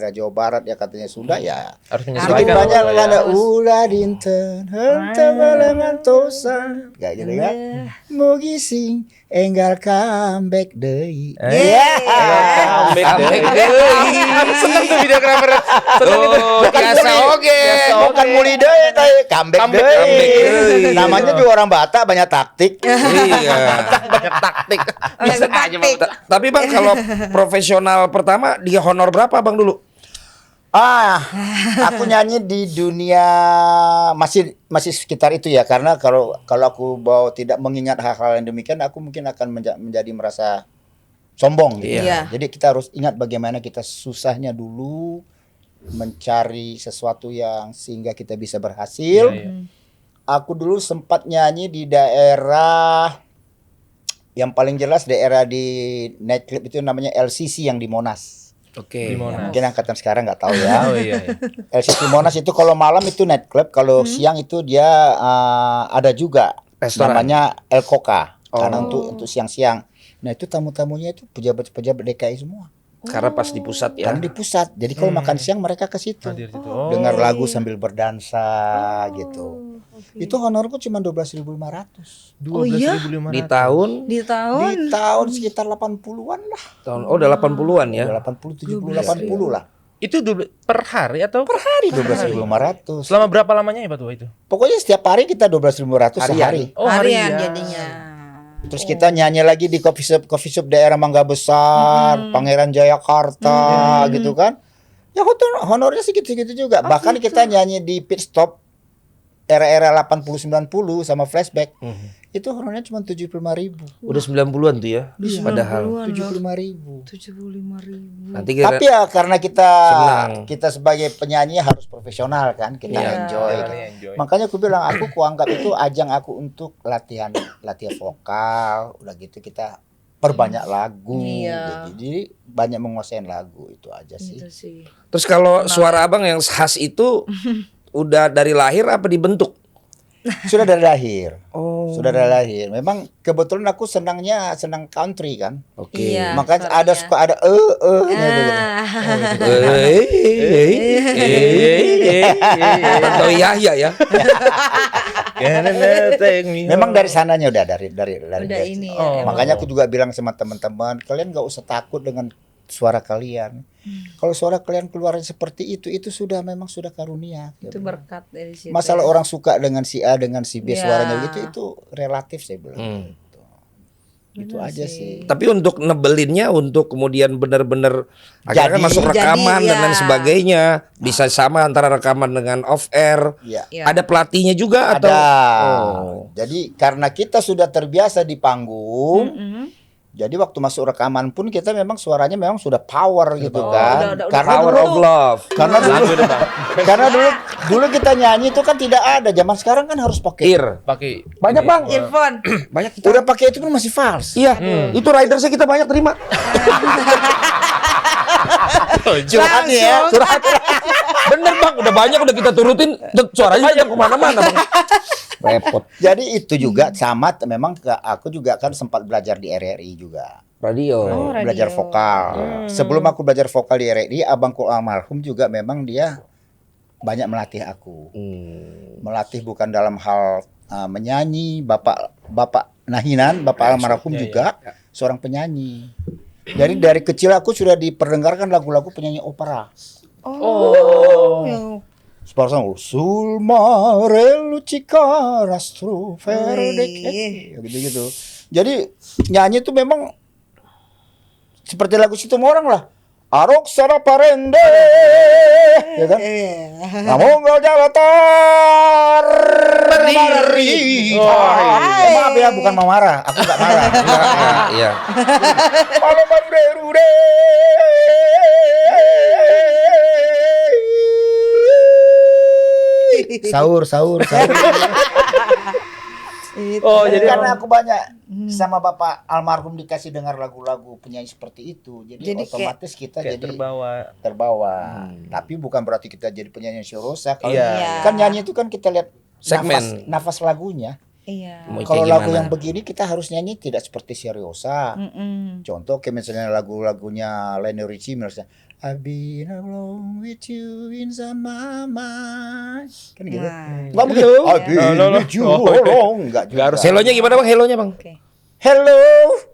Speaker 4: Jawa Barat ya katanya sudah ya.
Speaker 2: Harus
Speaker 4: Sedikit
Speaker 2: menyesuaikan.
Speaker 4: banyak
Speaker 2: ya.
Speaker 4: ada ulah dinten henteu balengan tosan. Kayak gitu kan. Mugi sing enggal comeback deui.
Speaker 2: Comeback deh. Aku seneng tuh videografer. Seneng itu.
Speaker 3: Biasa oke.
Speaker 4: Bukan muli deui teh comeback
Speaker 2: Comeback
Speaker 4: deui.
Speaker 3: deui.
Speaker 4: Namanya juga orang Batak banyak taktik.
Speaker 3: Iya.
Speaker 2: Banyak taktik.
Speaker 1: Bisa aja Bang.
Speaker 3: Tapi bang kalau profesional pertama di honor berapa bang dulu?
Speaker 4: Aku nyanyi di dunia masih sekitar itu ya, karena kalau aku tidak mengingat hal-hal yang demikian, aku mungkin akan menjadi merasa sombong gitu.
Speaker 1: Iya.
Speaker 4: Jadi kita harus ingat bagaimana kita susahnya dulu mencari sesuatu yang sehingga kita bisa berhasil.
Speaker 2: Iya.
Speaker 4: Aku dulu sempat nyanyi di daerah yang paling jelas daerah di nightclub itu namanya LCC yang di Monas.
Speaker 3: Oke.
Speaker 2: Di Monas.
Speaker 4: Mungkin angkatan sekarang nggak tahu ya.
Speaker 2: Oh iya.
Speaker 4: LCC Monas itu kalau malam itu nightclub, kalau siang itu dia ada juga
Speaker 3: Restoran.
Speaker 4: namanya El Coca.
Speaker 3: Oh.
Speaker 4: Karena untuk siang-siang. Nah, itu tamu-tamunya itu pejabat-pejabat DKI semua.
Speaker 3: Karena pas di pusat ya.
Speaker 4: Karena di pusat. Jadi kalau makan siang mereka ke situ.
Speaker 2: Hadir situ. Oh.
Speaker 4: Dengar lagu sambil berdansa gitu. Itu honorku cuma 12.500.
Speaker 2: 12.500.
Speaker 1: Oh iya?
Speaker 3: Di tahun
Speaker 1: Di tahun
Speaker 4: Di tahun sekitar 80-an lah.
Speaker 3: udah 80-an ya.
Speaker 4: 80, 70, 80 lah.
Speaker 2: Itu per hari atau per
Speaker 4: Hari 12.500.
Speaker 2: Selama berapa lamanya ya Pak Tua itu?
Speaker 4: Pokoknya setiap hari kita 12.500 sehari.
Speaker 2: Oh,
Speaker 1: harian
Speaker 2: harian.
Speaker 1: jadinya.
Speaker 4: Terus kita nyanyi lagi di coffee shop daerah Mangga Besar, Pangeran Jayakarta gitu kan. Ya honornya segitu-segitu juga. Bahkan kita nyanyi di pit stop era-era 80-90 sama flashback. Itu honornya cuma 75.000.
Speaker 3: Udah 90-an tuh ya. Padahal
Speaker 4: 75.000.
Speaker 1: 75.000.
Speaker 3: nanti kira
Speaker 4: Tapi ya karena
Speaker 3: Senang.
Speaker 4: kita sebagai penyanyi harus profesional kan, kita
Speaker 1: Iya.
Speaker 4: enjoy. Makanya aku bilang aku anggap itu ajang aku untuk latihan vokal, udah gitu kita perbanyak lagu
Speaker 1: Iya.
Speaker 4: gitu. Jadi banyak menguasain lagu itu aja sih.
Speaker 1: Itu sih.
Speaker 3: terus kalau suara abang yang khas itu udah dari lahir apa dibentuk?
Speaker 4: Sudah dari lahir.
Speaker 3: Oh.
Speaker 4: Sudah dari lahir. Memang kebetulan aku senang country kan.
Speaker 3: Oke.
Speaker 1: Iya.
Speaker 4: Makanya
Speaker 1: suaranya.
Speaker 4: suka ada gitu.
Speaker 3: Atau Yahya ya.
Speaker 4: Memang dari sananya udah dari
Speaker 1: Udah
Speaker 4: basic.
Speaker 1: ini ya.
Speaker 2: Oh.
Speaker 1: emang.
Speaker 4: Makanya aku juga bilang sama teman-teman, kalian gak usah takut dengan suara kalian. Kalau suara kalian keluarnya seperti itu sudah memang sudah karunia.
Speaker 1: Itu berkat dari situ.
Speaker 4: Masalah
Speaker 1: ya.
Speaker 4: orang suka dengan si A dengan si B
Speaker 1: Ya.
Speaker 4: suaranya begitu itu relatif saya bilang. Itu
Speaker 1: Benar
Speaker 4: aja sih.
Speaker 3: Tapi untuk nebelinnya, untuk kemudian bener-bener akhirnya kan
Speaker 4: Jadi-
Speaker 3: masuk rekaman dan
Speaker 1: ya.
Speaker 3: lain sebagainya, bisa sama antara rekaman dengan off air.
Speaker 4: Ya.
Speaker 1: Ya.
Speaker 3: Ada pelatihnya juga atau?
Speaker 4: Ada.
Speaker 3: Oh.
Speaker 4: Jadi karena kita sudah terbiasa di panggung,
Speaker 1: Mm-mm.
Speaker 4: jadi waktu masuk rekaman pun kita memang suaranya memang sudah power gitu
Speaker 1: Oh,
Speaker 4: kan.
Speaker 1: udah
Speaker 4: Karena
Speaker 3: Power
Speaker 4: dulu
Speaker 3: of love.
Speaker 4: karena dulu kita nyanyi itu kan tidak ada. Zaman sekarang kan harus pakai.
Speaker 3: Ear.
Speaker 2: Pakai
Speaker 3: Banyak bang.
Speaker 1: Earphone.
Speaker 3: Banyak kita.
Speaker 4: Udah pakai itu pun masih fals.
Speaker 3: Iya. Itu ridersnya kita banyak terima.
Speaker 4: Curhat nih ya.
Speaker 3: Curhat. Bener bang. Udah banyak udah kita turutin. Suaranya banyak kemana-mana bang. Repot.
Speaker 4: Jadi itu juga sama memang aku juga kan sempat belajar di RRI juga.
Speaker 3: Radio.
Speaker 1: Oh, radio.
Speaker 4: Belajar vokal. Sebelum aku belajar vokal di RRI, abangku almarhum juga memang dia banyak melatih aku. Melatih bukan dalam hal menyanyi, bapak Nahinan, bapak almarhum juga seorang penyanyi. Jadi dari kecil aku sudah diperdengarkan lagu-lagu penyanyi opera.
Speaker 1: Oh. Yang
Speaker 4: Seperti sul mare lucika rastro verdek gitu. Jadi nyanyi itu memang seperti lagu situ orang lah. Arok sana parende, ya kan? Namun kau jalatar mari. Maaf ya, bukan mau marah. Aku nggak marah.
Speaker 3: Iya.
Speaker 4: Malam manderude. Sahur.
Speaker 2: Oh, jadi
Speaker 4: karena aku banyak sama Bapak almarhum dikasih dengar lagu-lagu penyanyi seperti itu, jadi
Speaker 1: Jadi
Speaker 4: otomatis kita
Speaker 2: kayak
Speaker 4: jadi
Speaker 2: terbawa.
Speaker 4: Tapi bukan berarti kita jadi penyanyi syurosa. Kalau
Speaker 2: Iya.
Speaker 4: kan nyanyi itu kan kita lihat
Speaker 3: Segmen.
Speaker 4: nafas lagunya.
Speaker 1: Iya.
Speaker 3: Mau
Speaker 4: Kalau
Speaker 3: kayak
Speaker 4: lagu
Speaker 3: gimana?
Speaker 4: yang begini kita harus nyanyi tidak seperti seriosa. Contoh kayak misalnya lagu-lagunya Lionel Richie misalnya I've been alone with you inside my mind. Kan gitu.
Speaker 1: Nah.
Speaker 4: Nggak mungkin. I've been with you alone. Enggak juga.
Speaker 2: harus.
Speaker 3: Helonya gimana bang? Helonya bang?
Speaker 1: Oke.
Speaker 4: Hello.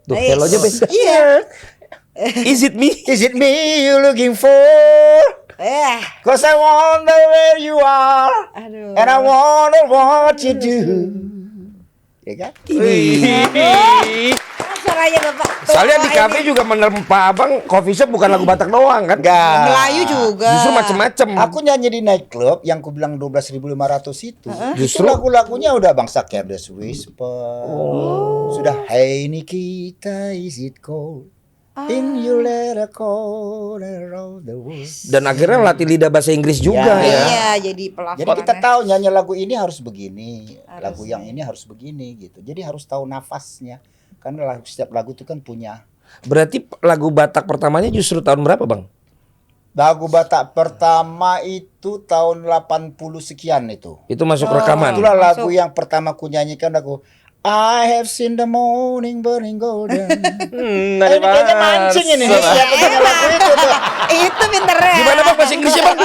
Speaker 3: Tuh, helonya beda.
Speaker 4: Iya.
Speaker 3: Is it me?
Speaker 4: Is it me you looking for? Cause I wonder where you are.
Speaker 1: Aduh.
Speaker 4: And I wonder what you do. Ya kan?
Speaker 1: Suaranya Bapak.
Speaker 3: Soalnya di
Speaker 1: tua
Speaker 3: kafe
Speaker 1: ini.
Speaker 3: juga menerpa abang coffee shop bukan lagu Batak doang kan?
Speaker 4: Enggak.
Speaker 1: Melayu juga.
Speaker 3: Justru macem-macem.
Speaker 4: Aku nyanyi di nightclub yang ku bilang 12.500 itu. Justru
Speaker 3: Justru-
Speaker 4: lagu-lagunya udah bangsa Careless Whisper. Sudah Hey Nikita is it cold? In your letter corner of the world.
Speaker 3: Dan akhirnya latih lidah bahasa Inggris juga
Speaker 4: Ya.
Speaker 3: ya.
Speaker 1: Iya, jadi pelafon.
Speaker 4: Jadi kita tahu nyanyi lagu ini harus begini, lagu yang ini harus begini gitu. Jadi harus tahu nafasnya. Karena setiap lagu itu kan punya.
Speaker 3: Berarti lagu Batak pertamanya justru tahun berapa bang?
Speaker 4: Lagu Batak pertama itu tahun 80 sekian itu.
Speaker 3: Itu masuk rekaman.
Speaker 4: Itulah lagu
Speaker 1: Masuk.
Speaker 4: yang pertama ku nyanyikan lagu I have seen the morning burning golden. Ini kayaknya mancing ini. Siapa punya lagu itu tuh?
Speaker 1: Itu pinternya.
Speaker 3: Gimana bang bahasa Inggrisnya bang?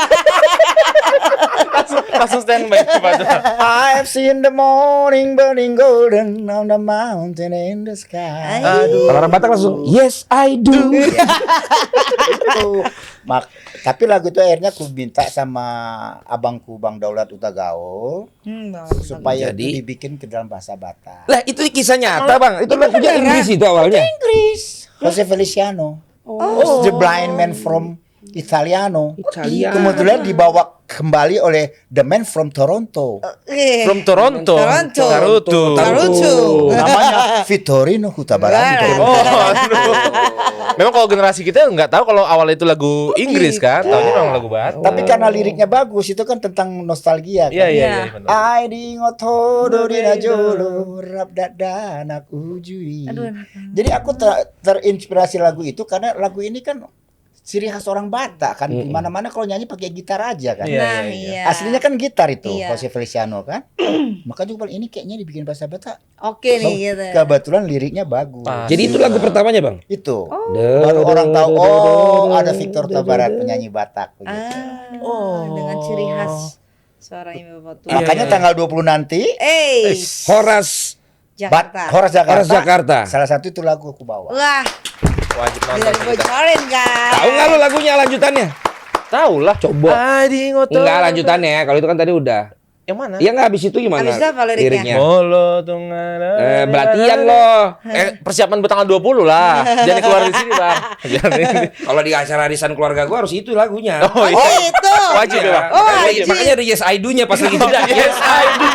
Speaker 2: Langsung standby Pak.
Speaker 4: I have seen the morning burning golden on the mountain in the sky.
Speaker 3: Kalau orang Batak langsung yes I do.
Speaker 4: Itu. Tapi lagu itu akhirnya ku minta sama abangku Bang Daulat Utagaul supaya
Speaker 3: Jadi-
Speaker 4: itu dibikin ke dalam bahasa Batak.
Speaker 3: Lah itu kisah nyata bang. Itu lagunya Inggris itu awalnya.
Speaker 4: Inggris. Jose Feliciano. The Blind Man from Italiano.
Speaker 3: Italiano.
Speaker 4: Kemudian dibawa kembali oleh The Man from Toronto.
Speaker 2: From Toronto.
Speaker 1: Toronto.
Speaker 4: Namanya Vittorino Hutabaranto.
Speaker 2: Oh, aduh. Memang kalau generasi kita nggak tahu kalau awal itu lagu Inggris kan, tahunya memang lagu Batak.
Speaker 4: Tapi karena liriknya bagus, itu kan tentang nostalgia.
Speaker 2: Iya
Speaker 4: Kan?
Speaker 2: iya
Speaker 1: Iya.
Speaker 2: iya. benar.
Speaker 4: Ai di ngotodo di najolo rap dada anak ujui.
Speaker 1: Aduh,
Speaker 4: Jadi aku terinspirasi lagu itu karena lagu ini kan ciri khas orang Batak kan. Di mana-mana kalau nyanyi pakai gitar aja kan.
Speaker 2: Iya,
Speaker 1: Nah,
Speaker 2: iya, iya.
Speaker 1: iya.
Speaker 4: Aslinya kan gitar itu,
Speaker 1: Iya.
Speaker 4: Jose Feliciano kan. Makanya gue bilang ini kayaknya dibikin bahasa Batak.
Speaker 1: Oke nih gitu.
Speaker 4: Kebetulan liriknya bagus.
Speaker 2: Pas.
Speaker 3: Jadi itu lagu pertamanya bang.
Speaker 4: Itu. Baru orang tahu oh ada Victor Tabarat penyanyi Batak begitu.
Speaker 1: Dengan ciri khas suaranya Bapak tua.
Speaker 4: Makanya tanggal 20 nanti
Speaker 3: Horas
Speaker 1: Jakarta.
Speaker 4: Horas Jakarta.
Speaker 3: Horas Jakarta.
Speaker 4: Salah satu itu lagu aku bawa.
Speaker 1: Wah,
Speaker 2: Wajib
Speaker 1: tidak
Speaker 2: nonton kita.
Speaker 1: dibocorin kan.
Speaker 3: Tahu nggak lu lagunya lanjutannya?
Speaker 2: Tahu lah.
Speaker 3: Coba.
Speaker 2: Adi ngotot.
Speaker 3: Enggak lanjutannya. Kalau itu kan tadi udah.
Speaker 2: Yang mana?
Speaker 3: Iya nggak habis itu gimana?
Speaker 1: Habis itu apa liriknya?
Speaker 2: Molo tungana.
Speaker 3: Berlatihan loh.
Speaker 2: Persiapan buat tanggal 20 lah. Jangan keluar di sini, Bang. Jangan ini.
Speaker 3: Kalau di acara arisan keluarga gua harus itu lagunya.
Speaker 2: Oh, iya.
Speaker 1: Oh itu.
Speaker 2: Wajib ya, Bang.
Speaker 1: Oh,
Speaker 3: Makanya-
Speaker 1: wajib.
Speaker 3: Makanya ada Yes I Do-nya pas lagi jeda. Yes I Do.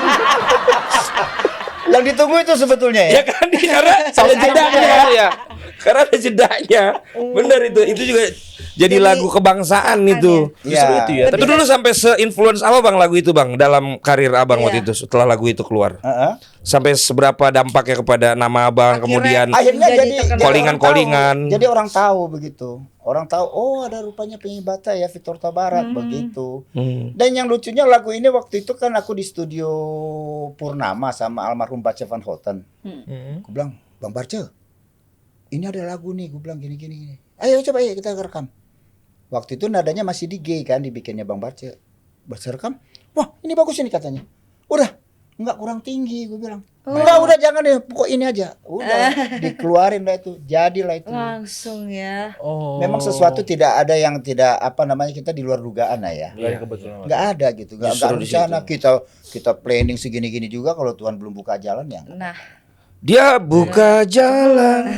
Speaker 4: Yang ditunggu itu sebetulnya ya.
Speaker 3: Ya kan karena ada jedanya ya. Karena ada jedanya. Bener itu. Itu juga jadi lagu kebangsaan itu.
Speaker 2: Justru
Speaker 4: Iya.
Speaker 2: itu ya.
Speaker 3: Itu dulu sampai se-influence apa Bang lagu itu Bang dalam karir Abang waktu
Speaker 1: Iya.
Speaker 3: itu setelah lagu itu keluar?
Speaker 4: Heeh.
Speaker 3: Sampai seberapa dampaknya kepada nama Abang kemudian
Speaker 4: Akhirnya
Speaker 1: Jadi
Speaker 4: jadi
Speaker 1: terkenal.
Speaker 3: Callingan-callingan.
Speaker 4: orang tahu. Jadi orang tahu begitu. Orang tahu oh ada rupanya penyanyi Batak ya Victor Tabarat begitu. Dan yang lucunya lagu ini waktu itu kan aku di studio Purnama sama almarhum Bace Van Houten. Aku bilang, "Bang Barce, ini ada lagu nih." Gue bilang gini. Ayo coba ya kita rekam. Waktu itu nadanya masih di G kan dibikinnya Bang Barce. Barce rekam. Wah, ini bagus ini katanya. Udah, enggak kurang tinggi gue bilang. Enggak, udah jangan deh, pokok ini aja. Udah, dikeluarin lah itu. Jadilah itu.
Speaker 1: Langsung ya.
Speaker 2: Oh.
Speaker 4: Memang sesuatu tidak ada yang tidak apa namanya kita di luar dugaan lah ya.
Speaker 2: Iya, kebetulan.
Speaker 4: Nggak ada gitu, nggak
Speaker 3: Justru di
Speaker 4: rencana kita planning segini-gini juga kalau Tuhan belum buka jalan ya.
Speaker 1: Nah,
Speaker 3: Dia buka jalan.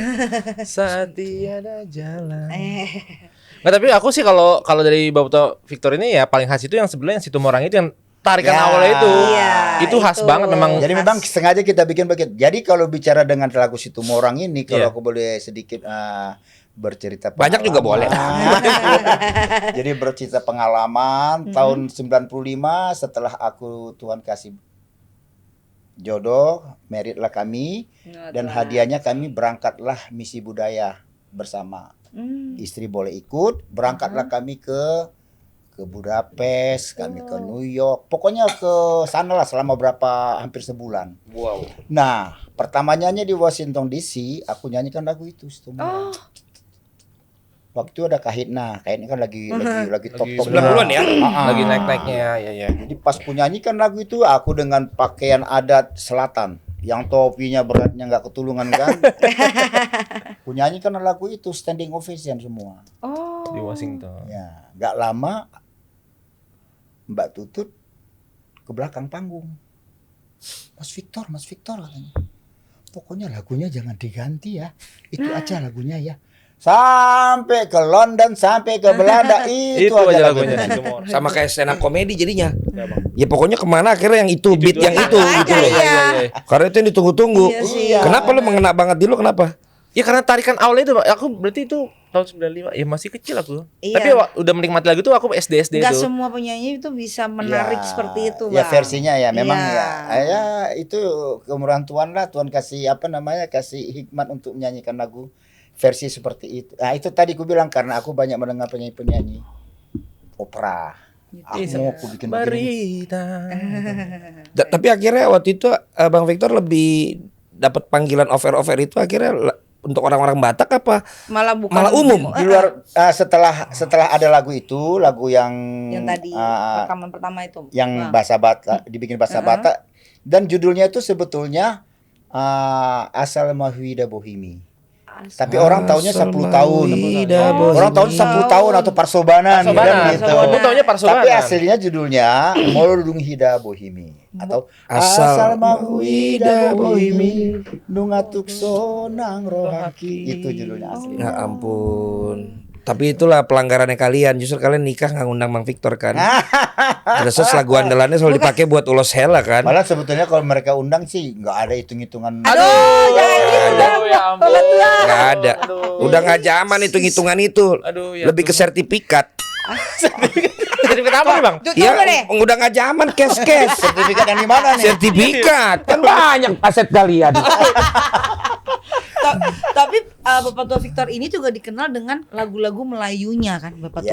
Speaker 2: Saat tiada jalan. Nah, tapi aku sih kalau dari Babuto Victor ini ya paling khas itu yang sebenarnya yang Situmorang itu yang tarikan
Speaker 4: Ya.
Speaker 2: awalnya itu.
Speaker 1: Iya,
Speaker 2: itu khas
Speaker 1: itu.
Speaker 2: banget memang.
Speaker 4: Jadi memang sengaja kita bikin begitu. Jadi kalau bicara dengan lagu Situmorang ini, kalau
Speaker 2: Iya.
Speaker 4: aku boleh sedikit bercerita
Speaker 3: Banyak juga boleh.
Speaker 4: Jadi bercerita pengalaman tahun 95 setelah aku Tuhan kasih jodoh, meritlah kami dan hadiahnya kami berangkatlah misi budaya bersama. Istri boleh ikut, berangkatlah kami ke Budapest, kami ke New York, pokoknya ke sana lah selama hampir sebulan.
Speaker 2: Wow.
Speaker 4: Nah, pertama nyanyi di Washington DC, aku nyanyikan lagu itu Situmorang. Waktu itu ada Kahitna kan lagi top
Speaker 3: 90-an ya?
Speaker 2: Lagi naik-naiknya ya.
Speaker 4: Jadi pas ku nyanyikan lagu itu, aku dengan pakaian adat selatan yang topinya beratnya nggak ketulungan kan. Ku nyanyikan lagu itu standing ovation semua.
Speaker 2: Di Washington.
Speaker 4: Ya, nggak lama Mbak Tutut ke belakang panggung. Mas Victor katanya. Pokoknya lagunya jangan diganti ya. Itu aja lagunya ya. Sampai ke London, sampai ke Belanda itu aja lagunya.
Speaker 2: Situmorang.
Speaker 3: Sama kayak stand up komedi jadinya. Ya pokoknya kemana akhirnya yang itu beat yang itu gitu loh.
Speaker 1: Iya.
Speaker 3: Karena itu yang ditunggu-tunggu.
Speaker 1: Iya sih.
Speaker 3: Kenapa lu mengena banget di lu kenapa?
Speaker 2: Ya karena tarikan awalnya itu aku berarti itu tahun 95. Ya masih kecil aku.
Speaker 1: Iya.
Speaker 2: Tapi udah menikmati lagu itu aku SD
Speaker 1: Gak
Speaker 2: itu.
Speaker 1: semua penyanyi itu bisa menarik seperti itu,
Speaker 4: Ya
Speaker 1: Bang.
Speaker 4: versinya ya memang
Speaker 1: Iya.
Speaker 4: ya itu kemurahan Tuhan lah. Tuhan kasih kasih hikmat untuk menyanyikan lagu versi seperti itu. Nah itu tadi aku bilang karena aku banyak mendengar penyanyi-penyanyi opera. Aku bikin begini.
Speaker 2: Berita.
Speaker 3: Tapi akhirnya waktu itu Bang Victor lebih dapat panggilan offer itu akhirnya untuk orang-orang Batak apa
Speaker 1: Malah bukan
Speaker 3: malah umum?
Speaker 4: Di luar setelah ada lagu itu, lagu yang
Speaker 1: tadi rekaman pertama itu.
Speaker 4: yang
Speaker 1: Bang.
Speaker 4: bahasa Batak, dibikin bahasa Batak dan judulnya itu sebetulnya Asal Mahuida Bohimi. Tapi orang tahunya 10 tahun. Orang tahunya 10 tahun atau Parsobanan
Speaker 2: Parsobanan.
Speaker 4: gitu.
Speaker 2: Aku taunya Parsobanan.
Speaker 4: Tapi aslinya judulnya Molodung Hida Bohimi atau
Speaker 3: Asal
Speaker 4: Mahuida Bohimi Nungatuk Sonang Rohaki. Itu judulnya asli.
Speaker 3: Ya ampun. Tapi itulah pelanggarannya kalian. Justru kalian nikah nggak ngundang Bang Victor kan? Ada lagu andalannya selalu dipakai buat ulos hela kan?
Speaker 4: Malah sebetulnya kalau mereka undang sih nggak ada hitung-hitungan.
Speaker 1: Aduh, jangan gitu.
Speaker 2: Aduh, ya ampun.
Speaker 3: Nggak ada. Udah nggak zaman hitung-hitungan itu.
Speaker 2: Aduh, ya
Speaker 3: Lebih ke sertifikat.
Speaker 2: Sertifikat apa nih, Bang?
Speaker 3: Ya
Speaker 1: Tunggu deh.
Speaker 3: udah nggak zaman cash.
Speaker 4: Sertifikat yang di mana nih?
Speaker 3: Sertifikat kan banyak aset kalian.
Speaker 1: Tapi Bapak Tua Victor ini juga dikenal dengan lagu-lagu Melayunya kan, Bapak Tua.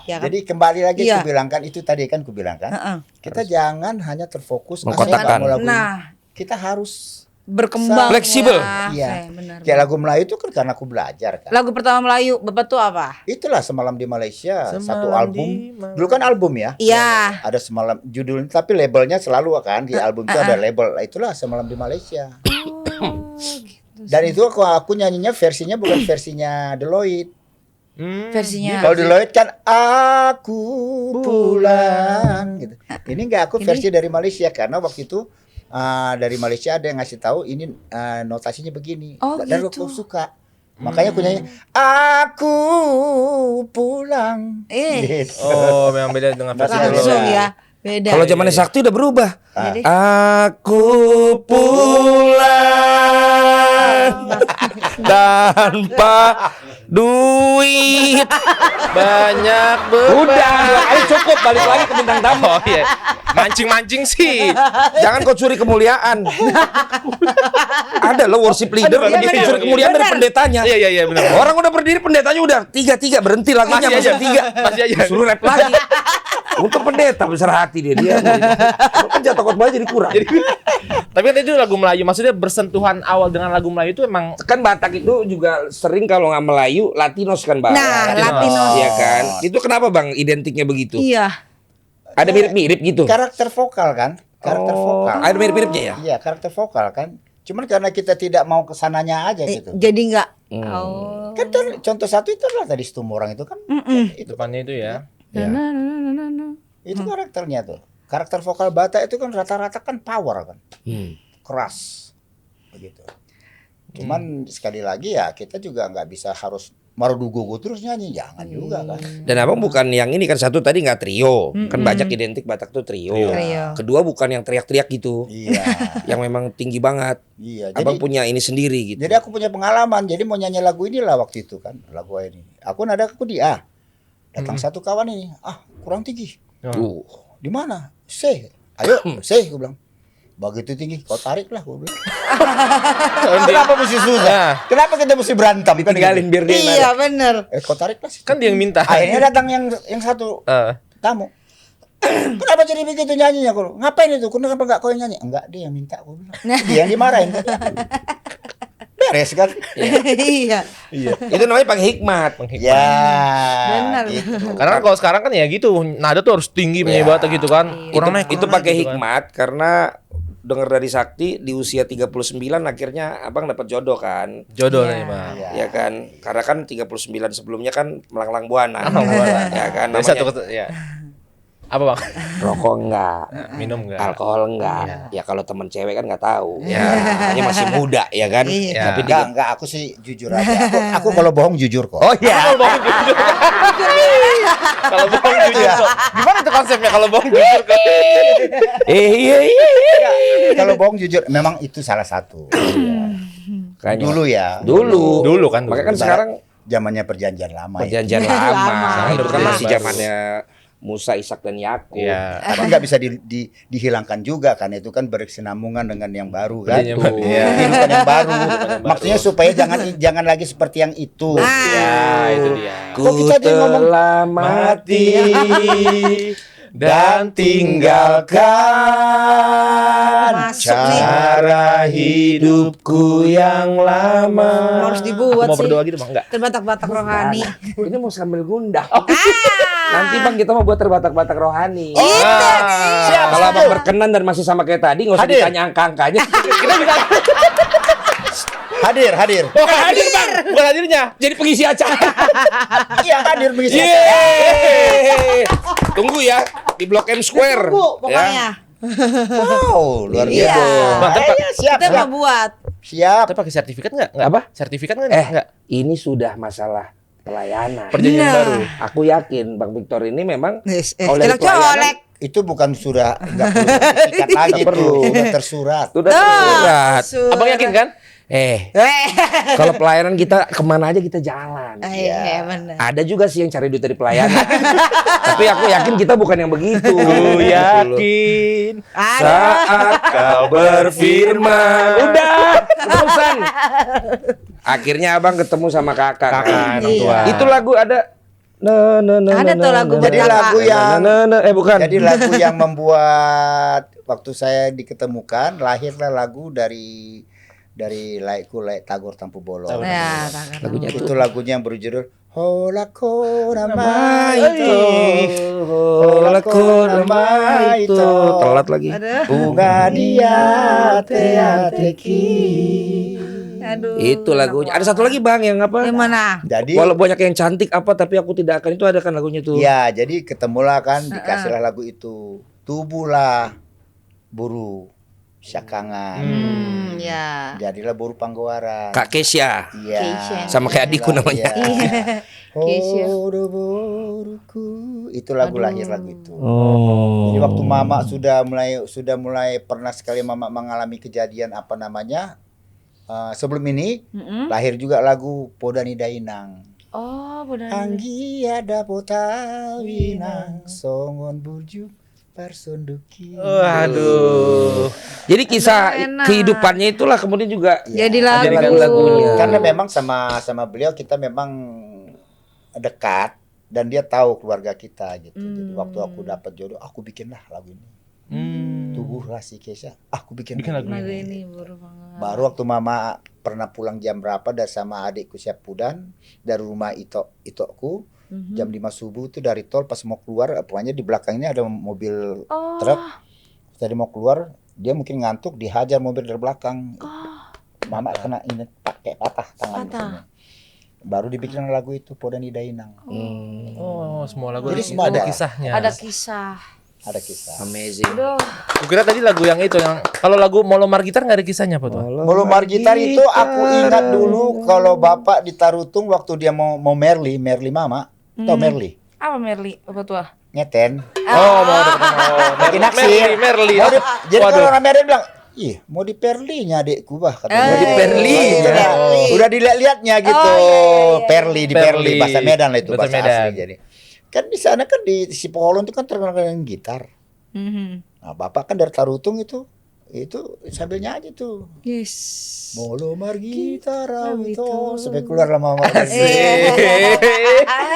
Speaker 4: Ya,
Speaker 1: kan?
Speaker 4: jadi kembali lagi
Speaker 1: Iya.
Speaker 4: aku bilang kan itu tadi kan aku bilang kan.
Speaker 1: Heeh.
Speaker 4: Kita jangan hanya terfokus
Speaker 3: Mengkotakkan.
Speaker 4: mau lagu.
Speaker 1: Nah,
Speaker 4: Kita harus
Speaker 1: berkembang.
Speaker 3: Fleksibel.
Speaker 4: Iya.
Speaker 1: Benar.
Speaker 4: kayak lagu Melayu itu kan karena aku belajar kan.
Speaker 1: Lagu pertama Melayu Bapak Tua apa?
Speaker 4: Itulah Semalam di Malaysia, satu
Speaker 2: Semalam
Speaker 4: album.
Speaker 2: di Malaysia.
Speaker 4: Dulu kan album ya.
Speaker 1: Iya.
Speaker 4: Ada Semalam judulnya tapi labelnya selalu kan di album itu ada label. Itulah Semalam di Malaysia. Dan itu aku nyanyinya versinya bukan versinya Deloitte.
Speaker 1: Versinya.
Speaker 4: Kalau Deloitte kan aku pulang gitu. Ini enggak aku versi dari Malaysia karena waktu itu dari Malaysia ada yang ngasih tahu ini notasinya begini.
Speaker 1: Oh,
Speaker 4: Dan
Speaker 1: gitu.
Speaker 4: aku suka. Makanya aku nyanyi aku pulang. Gitu.
Speaker 2: Oh, memang beda dengan versi
Speaker 4: Langsung
Speaker 2: dulu.
Speaker 1: Langsung ya. Beda.
Speaker 3: Kalau zamannya Sakti udah berubah.
Speaker 1: Jadi,
Speaker 3: Aku pulang tanpa duit.
Speaker 2: Banyak beban.
Speaker 3: Udah, ayo cukup balik lagi ke bintang tamu.
Speaker 2: Oh iya. Mancing-mancing sih.
Speaker 3: Jangan kau curi kemuliaan. Ada loh worship leader
Speaker 1: Iya,
Speaker 3: lebih
Speaker 1: benar.
Speaker 3: curi kemuliaan dari
Speaker 1: Benar.
Speaker 3: pendetanya.
Speaker 2: Iya benar.
Speaker 3: Orang udah berdiri pendetanya udah tiga berhenti lagunya
Speaker 2: Masih aja.
Speaker 3: masih tiga.
Speaker 2: Masih aja.
Speaker 3: Suruh rap lagi. Untuk pendeta besar hati dia kan jatuh khotbah jadi kurang.
Speaker 2: Tapi kan itu lagu Melayu, maksudnya bersentuhan awal dengan lagu Melayu itu emang
Speaker 3: Kan Batak itu juga sering kalau nggak Melayu Latinos kan Bang.
Speaker 1: Nah, Latinos.
Speaker 3: Iya kan. Itu kenapa Bang identiknya begitu?
Speaker 1: iya.
Speaker 3: Ada mirip-mirip gitu.
Speaker 4: Karakter vokal kan? Karakter vokal.
Speaker 3: Ada mirip-miripnya ya?
Speaker 4: Iya, karakter vokal kan. Cuman karena kita tidak mau kesananya aja gitu.
Speaker 1: Jadi enggak. Oh.
Speaker 4: Kan contoh satu itu adalah tadi Situmorang itu kan. Itu
Speaker 2: depannya itu ya.
Speaker 3: Ya.
Speaker 4: itu karakternya tuh. Karakter vokal Batak itu kan rata-rata kan power kan. Keras. Begitu. Cuman sekali lagi ya kita juga nggak bisa harus marudugugu terus nyanyi, jangan juga kan.
Speaker 3: Dan abang bukan yang ini kan, satu tadi nggak trio, kan banyak identik Batak tuh trio.
Speaker 1: Trio.
Speaker 3: Kedua bukan yang teriak-teriak gitu,
Speaker 4: Iya.
Speaker 3: yang memang tinggi banget.
Speaker 4: Iya.
Speaker 3: Abang
Speaker 4: Jadi
Speaker 3: punya ini sendiri gitu.
Speaker 4: jadi aku punya pengalaman. Jadi mau nyanyi lagu inilah waktu itu kan, lagu ini. Aku nada aku di A. Datang satu kawan ini, kurang tinggi. Di mana? C. Ayo, C, gue bilang. Begitu tinggi, kau tarik lah, gue bilang. Kenapa mesti susah? Kenapa kita mesti berantem? Kan
Speaker 3: Tinggalin biar dia
Speaker 1: Iya bener.
Speaker 4: kau tarik lah.
Speaker 2: Kan dia yang minta.
Speaker 4: Akhirnya datang yang satu tamu. Kenapa jadi begitu nyanyinya? Kau ngapain itu? Kenapa nggak kau yang nyanyi? Enggak, dia yang minta, gue bilang. Dia yang dimarahin. Beres kan?
Speaker 1: Iya.
Speaker 3: Itu namanya penghikmat.
Speaker 4: Ya.
Speaker 1: Benar.
Speaker 4: Gitu.
Speaker 2: Karena kalau sekarang kan ya gitu, nada tuh harus tinggi penyanyi Batak gitu kan. Kurang naik.
Speaker 3: Itu
Speaker 2: kurang
Speaker 3: pakai
Speaker 2: naik gitu kan.
Speaker 3: hikmat karena dengar dari Sakti di usia 39 akhirnya abang dapat jodoh kan.
Speaker 2: Jodoh
Speaker 1: Iya.
Speaker 2: nih, Bang.
Speaker 3: Ya kan, karena kan 39 sebelumnya kan melanglang buana.
Speaker 2: Buana.
Speaker 3: Ya kan,
Speaker 2: Dari
Speaker 3: namanya
Speaker 2: satu ya. Apa, Bang?
Speaker 3: rokok enggak,
Speaker 2: Minum enggak?
Speaker 3: alkohol enggak. Ya kalau teman cewek kan nggak tahu. Ya, hanya masih muda ya kan.
Speaker 1: Iya.
Speaker 3: Tapi
Speaker 4: Enggak, aku sih jujur aja. Aku kalau bohong jujur kok.
Speaker 3: oh ya.
Speaker 2: Kalau bohong jujur. Kalau bohong jujur. Sok. Gimana tuh konsepnya kalau bohong jujur? Kok?
Speaker 3: Iya.
Speaker 4: Kalau bohong jujur, memang itu salah satu.
Speaker 3: Kayaknya.
Speaker 4: Dulu ya.
Speaker 2: Dulu kan.
Speaker 3: Makanya kan sekarang
Speaker 4: Zamannya perjanjian lama. Ya.
Speaker 3: perjanjian lama. Itu kan
Speaker 2: Iya,
Speaker 3: masih
Speaker 2: baru.
Speaker 3: zamannya Musa, Ishak dan Yakub.
Speaker 2: Iya.
Speaker 4: Tapi nggak bisa dihilangkan juga kan, itu kan berkesinambungan dengan yang baru kan.
Speaker 2: Yang baru, iya.
Speaker 4: Kehidupan yang baru. Maksudnya supaya jangan lagi seperti yang itu.
Speaker 2: Ya, itu dia.
Speaker 3: Ku
Speaker 4: Kok kita jadi ngomong
Speaker 3: telah mati
Speaker 2: dan
Speaker 3: tinggalkan
Speaker 1: Masuk nih.
Speaker 3: cara hidupku yang lama.
Speaker 1: Harus dibuat
Speaker 2: Mau
Speaker 1: sih.
Speaker 2: berdoa gitu, Bang? Enggak.
Speaker 1: Terbatak-batak rohani.
Speaker 3: Ini mau sambil gundah. Nanti Bang kita mau buat terbatak-batak rohani.
Speaker 4: Siap,
Speaker 3: Kalau
Speaker 4: setuju.
Speaker 3: Abang berkenan dan masih sama kayak tadi, nggak usah
Speaker 4: Hadir.
Speaker 3: ditanya angka-angkanya. Kita bisa
Speaker 4: Hadir.
Speaker 2: Bukan hadir, Bang. Bukan hadirnya.
Speaker 3: jadi pengisi acara.
Speaker 4: Iya, hadir begitu.
Speaker 3: Yeay. Tunggu ya di Blok M Square.
Speaker 1: Tunggu pokoknya.
Speaker 4: Wow, luar
Speaker 1: Iya.
Speaker 4: biasa.
Speaker 2: Bang, tapi-
Speaker 4: Iya, siap.
Speaker 1: Kita mau buat.
Speaker 4: Siap.
Speaker 2: Kita pakai sertifikat enggak? Enggak.
Speaker 3: Apa?
Speaker 2: Sertifikat enggak?
Speaker 3: Eh, ini sudah masalah pelayanan.
Speaker 2: Perjanjian
Speaker 1: Nah.
Speaker 2: baru.
Speaker 3: Aku yakin Bang Victor ini memang
Speaker 1: Colek
Speaker 3: dari pelayanan
Speaker 1: colek.
Speaker 4: Itu bukan sudah enggak perlu sertifikat lagi
Speaker 3: Nggak perlu.
Speaker 4: tuh, sudah tersurat.
Speaker 3: sudah tersurat.
Speaker 2: Abang yakin kan?
Speaker 3: Kalau pelayanan kita kemana aja kita jalan.
Speaker 1: Iya benar.
Speaker 3: Ada juga sih yang cari duit dari pelayanan. Tapi aku yakin kita bukan yang begitu.
Speaker 2: Ku yakin
Speaker 3: Saat kau berfirman. Udah, bosan. Akhirnya abang ketemu sama kakak.
Speaker 2: Kakak,
Speaker 3: kan?
Speaker 2: orang tua.
Speaker 3: Itu lagu ada.
Speaker 1: Ada tuh lagu
Speaker 4: Jadi
Speaker 1: buat
Speaker 4: lagu
Speaker 1: kakak.
Speaker 4: yang
Speaker 3: bukan.
Speaker 4: Jadi lagu yang membuat waktu saya diketemukan lahirlah lagu dari Laiku Laik Tagor Tampu Bolong.
Speaker 1: Ya, tangan.
Speaker 3: Lagunya
Speaker 4: Itu lagunya yang berjudul Holako nama itu.
Speaker 3: Holako nama itu. Telat lagi.
Speaker 1: Aduh.
Speaker 4: Bunga dia teateki.
Speaker 1: Aduh.
Speaker 3: Itu lagunya. Ada satu lagi Bang yang apa?
Speaker 1: Yang mana?
Speaker 4: Jadi
Speaker 3: Walau banyak yang cantik apa tapi aku tidak akan, itu ada kan lagunya tuh.
Speaker 4: ya, jadi ketemulah kan dikasihlah lagu itu. Tubuhlah buru syakangan.
Speaker 1: Ya.
Speaker 4: Jadilah buru panggowaran.
Speaker 3: Kak Kesya.
Speaker 4: Iya.
Speaker 1: Keisha.
Speaker 3: Sama kayak adikku namanya.
Speaker 1: Iya. Keisha.
Speaker 4: Boruku. Itu lagu lahir lagu itu.
Speaker 3: Oh.
Speaker 4: Jadi waktu mama sudah mulai pernah sekali mama mengalami kejadian apa namanya? Sebelum ini lahir juga lagu Podani Dainang.
Speaker 1: Oh, benar.
Speaker 4: Anggi ada potawinang songon burjuk parsunduki.
Speaker 2: Waduh.
Speaker 3: Jadi kisah
Speaker 1: Enak.
Speaker 3: kehidupannya itulah kemudian juga
Speaker 1: Jadi
Speaker 3: ada
Speaker 1: lagu.
Speaker 3: lagu-lagunya.
Speaker 4: Karena memang sama beliau kita memang dekat dan dia tahu keluarga kita gitu. Jadi waktu aku dapat jodoh, aku bikinlah lagu ini. Tubuhlah si Kesha, aku bikin
Speaker 2: Bikin lagu
Speaker 1: Lagu ini baru banget.
Speaker 4: Baru waktu mama pernah pulang jam berapa dari sama adikku Syapudan dari rumah itokku jam 5 subuh itu dari tol pas mau keluar, pokoknya di belakangnya ada mobil truk. Tadi mau keluar, dia mungkin ngantuk, dihajar mobil dari belakang. Mama kena ini pakai patah tangan.
Speaker 1: Patah.
Speaker 4: Gitu. Baru dibikin lagu itu Podani Dainang.
Speaker 2: Oh, semua lagu
Speaker 4: Jadi
Speaker 2: ada
Speaker 4: semua ada.
Speaker 2: kisahnya.
Speaker 1: Ada kisah.
Speaker 4: Ada kisah.
Speaker 3: Amazing.
Speaker 1: Aduh.
Speaker 2: Kukira tadi lagu yang itu yang kalau lagu mau lomar gitar nggak ada kisahnya apa tuh?
Speaker 4: Melomar gitar itu aku ingat dulu kalau bapak di Tarutung waktu dia mau Merli Mama, tau Merli?
Speaker 1: Apa Merli? Apa tuh?
Speaker 4: Ngeten.
Speaker 2: Oh, mau
Speaker 4: Lagi naksir.
Speaker 2: Merli.
Speaker 4: Mau jadi
Speaker 2: Waduh.
Speaker 4: kalau orang Merli bilang, ih mau di Perlinya adekku bah katanya.
Speaker 3: Mau di Perli.
Speaker 4: Udah dilihat-lihatnya gitu.
Speaker 1: iya.
Speaker 4: Perli di Perli bahasa Medan lah itu
Speaker 2: Bahasa
Speaker 4: bahasa
Speaker 2: Medan.
Speaker 4: asli jadi. Kan di sana kan di Sipoholon itu kan terkenal dengan gitar. Nah, bapak kan dari Tarutung itu sambil nyanyi tuh.
Speaker 1: Yes.
Speaker 4: Mau lomar gitar
Speaker 1: itu.
Speaker 4: itu sampai keluar lama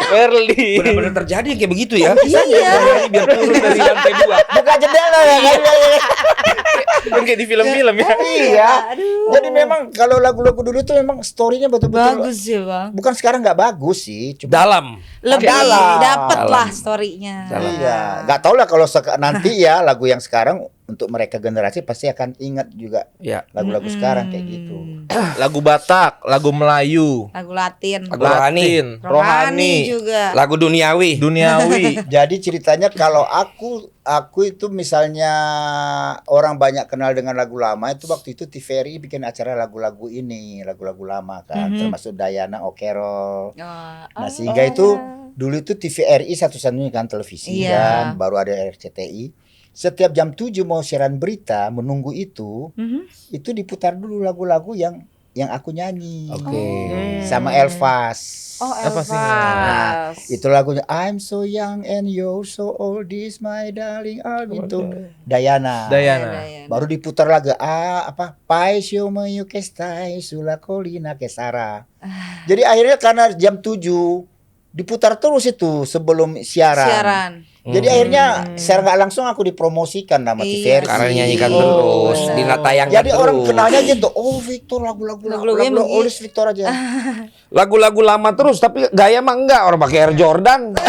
Speaker 2: Merli.
Speaker 3: Benar-benar terjadi kayak begitu ya.
Speaker 1: Iya.
Speaker 3: Biar turun dari lantai 2.
Speaker 4: buka jendela ya kan.
Speaker 2: Kan kayak di film-film ya.
Speaker 4: Iya. Jadi memang kalau lagu-lagu dulu tuh memang story-nya betul-betul
Speaker 1: Bagus ya bang.
Speaker 4: bukan sekarang nggak bagus sih, cuma
Speaker 3: Dalam.
Speaker 1: Lebih
Speaker 4: Dalam.
Speaker 1: dapet lah story-nya.
Speaker 4: iya. Nggak tahu lah kalau nanti ya lagu yang sekarang untuk mereka generasi pasti akan ingat juga
Speaker 3: Ya.
Speaker 4: lagu-lagu sekarang kayak gitu.
Speaker 2: Lagu Batak, lagu Melayu,
Speaker 1: Lagu Latin.
Speaker 3: Lagu rohani.
Speaker 2: Latin, rohani,
Speaker 1: juga.
Speaker 3: Lagu duniawi.
Speaker 2: duniawi.
Speaker 4: Jadi ceritanya kalau aku itu misalnya orang banyak kenal dengan lagu lama itu waktu itu TVRI bikin acara lagu-lagu ini, lagu-lagu lama kan, termasuk Dayana Okerol. Nah, sehingga itu dulu itu TVRI satu-satunya kan televisi
Speaker 1: Iya.
Speaker 4: kan, baru ada RCTI. Setiap jam 7 mau siaran berita, menunggu itu diputar dulu lagu-lagu yang aku nyanyi.
Speaker 3: Oke.
Speaker 4: Sama Elvas.
Speaker 1: Oh
Speaker 2: Apa sih?
Speaker 1: Elvas.
Speaker 4: Itu lagunya I'm so young and you're so old, this my darling Alvin itu Dayana.
Speaker 2: Dayana.
Speaker 4: Baru diputar lagu Pai Siomayu Kestai Sula Kolina Kesara. Jadi akhirnya karena jam 7 diputar terus itu sebelum siaran. Jadi akhirnya secara nggak langsung aku dipromosikan nama
Speaker 1: Iya.
Speaker 4: TVRI.
Speaker 3: Karena nyanyikan
Speaker 1: Oh,
Speaker 3: terus,
Speaker 1: benar.
Speaker 3: dinatayangkan
Speaker 4: Jadi
Speaker 3: terus.
Speaker 4: orang kenalnya gitu, oh Victor lagu-lagu
Speaker 1: Lagu-lagunya
Speaker 4: Olis Victor aja.
Speaker 3: Lagu-lagu lama terus, tapi gaya mah enggak. Orang pakai Air Jordan.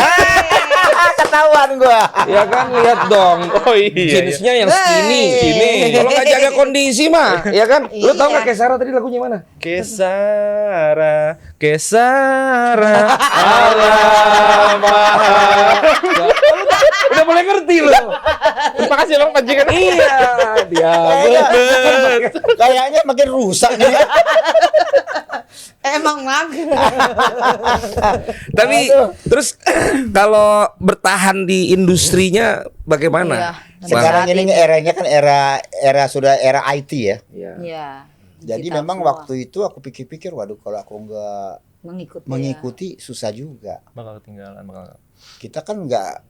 Speaker 4: Ketahuan gua.
Speaker 3: Ya kan, lihat dong.
Speaker 2: Oh iya.
Speaker 3: Jenisnya yang skinny.
Speaker 1: Skinny.
Speaker 3: Kalau nggak jaga kondisi mah, ya kan. Lu tau nggak kayak Sarah tadi lagunya mana?
Speaker 2: Kesara, Kesara, alamak.
Speaker 3: Udah mulai ngerti lu.
Speaker 2: Terima kasih bang pancingan.
Speaker 3: Iya, dia.
Speaker 4: Kayaknya makin rusak nih.
Speaker 1: Emang mager.
Speaker 3: Tapi terus kalau bertahan di industrinya bagaimana?
Speaker 1: Iya.
Speaker 4: Sekarang ini eranya kan era sudah era IT ya.
Speaker 1: Iya.
Speaker 4: Jadi
Speaker 1: Digital
Speaker 4: memang
Speaker 1: semua.
Speaker 4: waktu itu aku pikir-pikir, waduh kalau aku nggak mengikuti susah juga.
Speaker 2: Bakal ketinggalan, bakal.
Speaker 4: Kita kan nggak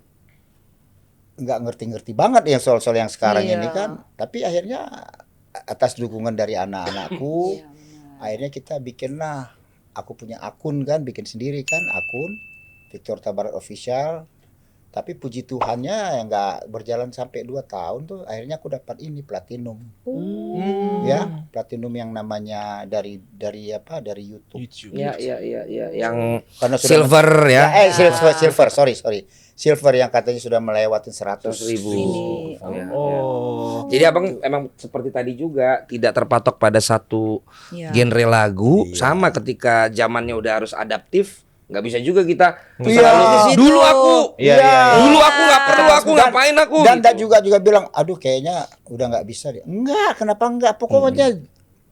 Speaker 4: ngerti-ngerti banget yang soal-soal yang sekarang
Speaker 1: Iya.
Speaker 4: ini kan. Tapi akhirnya atas dukungan dari anak-anakku, akhirnya kita bikinlah. Aku punya akun kan, bikin sendiri kan akun Victor Tabarat Official. Tapi puji Tuhannya nggak berjalan sampai 2 tahun tuh, akhirnya aku dapat ini platinum. Ya, platinum yang namanya dari YouTube.
Speaker 3: Iya. Yang
Speaker 4: Karena sudah
Speaker 3: silver ya.
Speaker 4: silver, sorry. Silver yang katanya sudah melewati 100.000.
Speaker 1: Ini.
Speaker 2: Oh.
Speaker 3: Jadi abang emang seperti tadi juga tidak terpatok pada satu
Speaker 1: Iya.
Speaker 3: genre lagu. Sama ketika zamannya udah harus adaptif, nggak bisa juga kita
Speaker 4: Iya.
Speaker 3: selalu, dulu aku,
Speaker 2: Iya, iya, iya.
Speaker 3: dulu aku nggak perlu, aku ngapain aku.
Speaker 4: Dan
Speaker 3: gitu.
Speaker 4: juga bilang, aduh kayaknya udah nggak bisa deh. Enggak, kenapa enggak? Pokoknya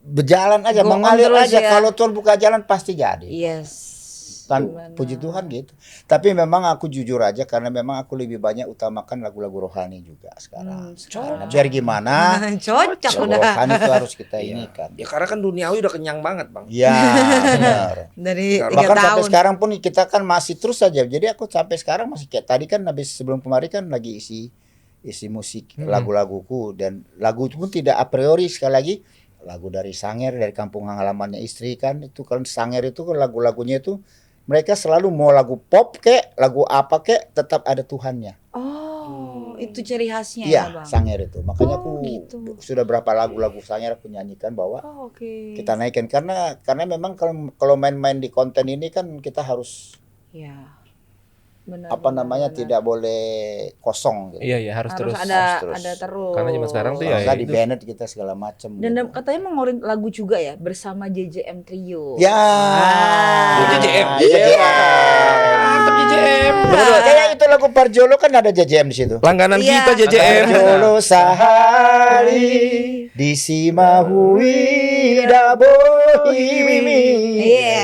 Speaker 4: berjalan aja,
Speaker 1: Go on
Speaker 4: mengalir
Speaker 1: terus
Speaker 4: aja.
Speaker 1: ya.
Speaker 4: Kalau Tuhan buka jalan pasti jadi.
Speaker 1: Yes.
Speaker 4: Kan puji Tuhan gitu. Tapi memang aku jujur aja karena memang aku lebih banyak utamakan lagu-lagu rohani juga sekarang. Karena biar gimana,
Speaker 1: Cocok
Speaker 4: lagu
Speaker 1: udah.
Speaker 4: rohani itu harus kita ini kan.
Speaker 3: Ya karena kan duniawi udah kenyang banget bang.
Speaker 4: Ya, benar.
Speaker 1: Dari 3
Speaker 4: Bahkan sampai
Speaker 1: tahun.
Speaker 4: sekarang pun kita kan masih terus saja. Jadi aku sampai sekarang masih kayak tadi kan habis sebelum kemarin kan lagi isi musik lagu-laguku, dan lagu itu pun tidak a priori, sekali lagi lagu dari Sanger, dari kampung halamannya istri kan. Itu kan Sanger itu kan lagu-lagunya itu mereka selalu mau lagu pop kek, lagu apa kek, tetap ada Tuhannya.
Speaker 1: Oh, itu ciri khasnya ya,
Speaker 4: Iya,
Speaker 1: Bang.
Speaker 4: Sanger itu. Makanya
Speaker 1: Oh,
Speaker 4: aku
Speaker 1: gitu.
Speaker 4: sudah berapa lagu-lagu Sanger aku nyanyikan bahwa
Speaker 1: Oh, oke.
Speaker 4: kita naikkan karena memang kalau main-main di konten ini kan kita harus
Speaker 1: Ya. Benar.
Speaker 4: namanya tidak boleh kosong gitu.
Speaker 2: Iya iya harus terus.
Speaker 1: ada
Speaker 4: terus.
Speaker 1: ada terus.
Speaker 2: Karena zaman sekarang tuh
Speaker 4: Kalau
Speaker 2: ya
Speaker 4: nggak di
Speaker 2: itu.
Speaker 4: banned kita segala macam.
Speaker 1: Dan
Speaker 4: gitu.
Speaker 1: katanya mau ngeluarin lagu juga ya bersama JJM Trio.
Speaker 4: Ya.
Speaker 3: JJM.
Speaker 4: JJM.
Speaker 3: tetap JJM.
Speaker 4: Kayak itu lagu Parjolo kan ada JJM di situ.
Speaker 3: Langganan
Speaker 1: Iya.
Speaker 3: kita JJM.
Speaker 4: Parjolo sahari di Simahui Dabohimi.
Speaker 1: Iya.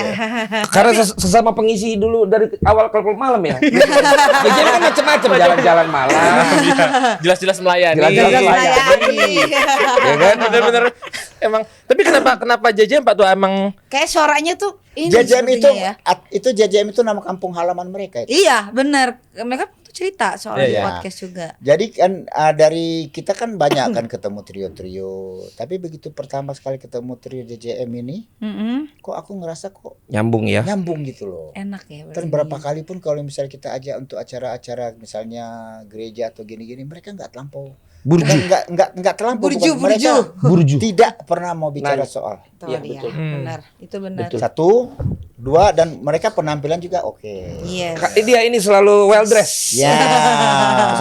Speaker 3: Karena sesama pengisi dulu dari awal klub malam ya. JJM kan macam-macam, jalan-jalan malam.
Speaker 2: Jelas-jelas melayani.
Speaker 3: Jelas-jelas
Speaker 1: melayani.
Speaker 3: Ya kan?
Speaker 2: Bener-bener emang. Tapi kenapa JJM Pak tuh emang
Speaker 1: Kayak suaranya tuh ini
Speaker 4: JJM itu
Speaker 1: sepertinya ya.
Speaker 4: itu JJM itu nama kampung halaman mereka itu.
Speaker 1: Iya, benar. Mereka tuh cerita soal di
Speaker 4: Iya.
Speaker 1: podcast juga.
Speaker 4: Jadi kan dari kita kan banyak kan ketemu trio-trio. Tapi begitu pertama sekali ketemu trio JJM ini, kok aku ngerasa kok
Speaker 3: Nyambung ya.
Speaker 4: nyambung gitu loh.
Speaker 1: Enak ya.
Speaker 4: Dan berapa kali pun kalau misalnya kita ajak untuk acara-acara misalnya gereja atau gini-gini, mereka nggak terlampau.
Speaker 3: Burju.
Speaker 4: Nggak terlampau.
Speaker 1: Burju,
Speaker 4: bukan. Mereka
Speaker 3: Burju.
Speaker 4: tidak pernah mau bicara soal.
Speaker 1: Tuh
Speaker 3: Iya,
Speaker 1: dia.
Speaker 3: betul.
Speaker 1: Benar. Itu benar.
Speaker 4: Satu, dua, dan mereka penampilan juga oke.
Speaker 1: Yes.
Speaker 3: Dia ini selalu well dressed.
Speaker 4: Ya.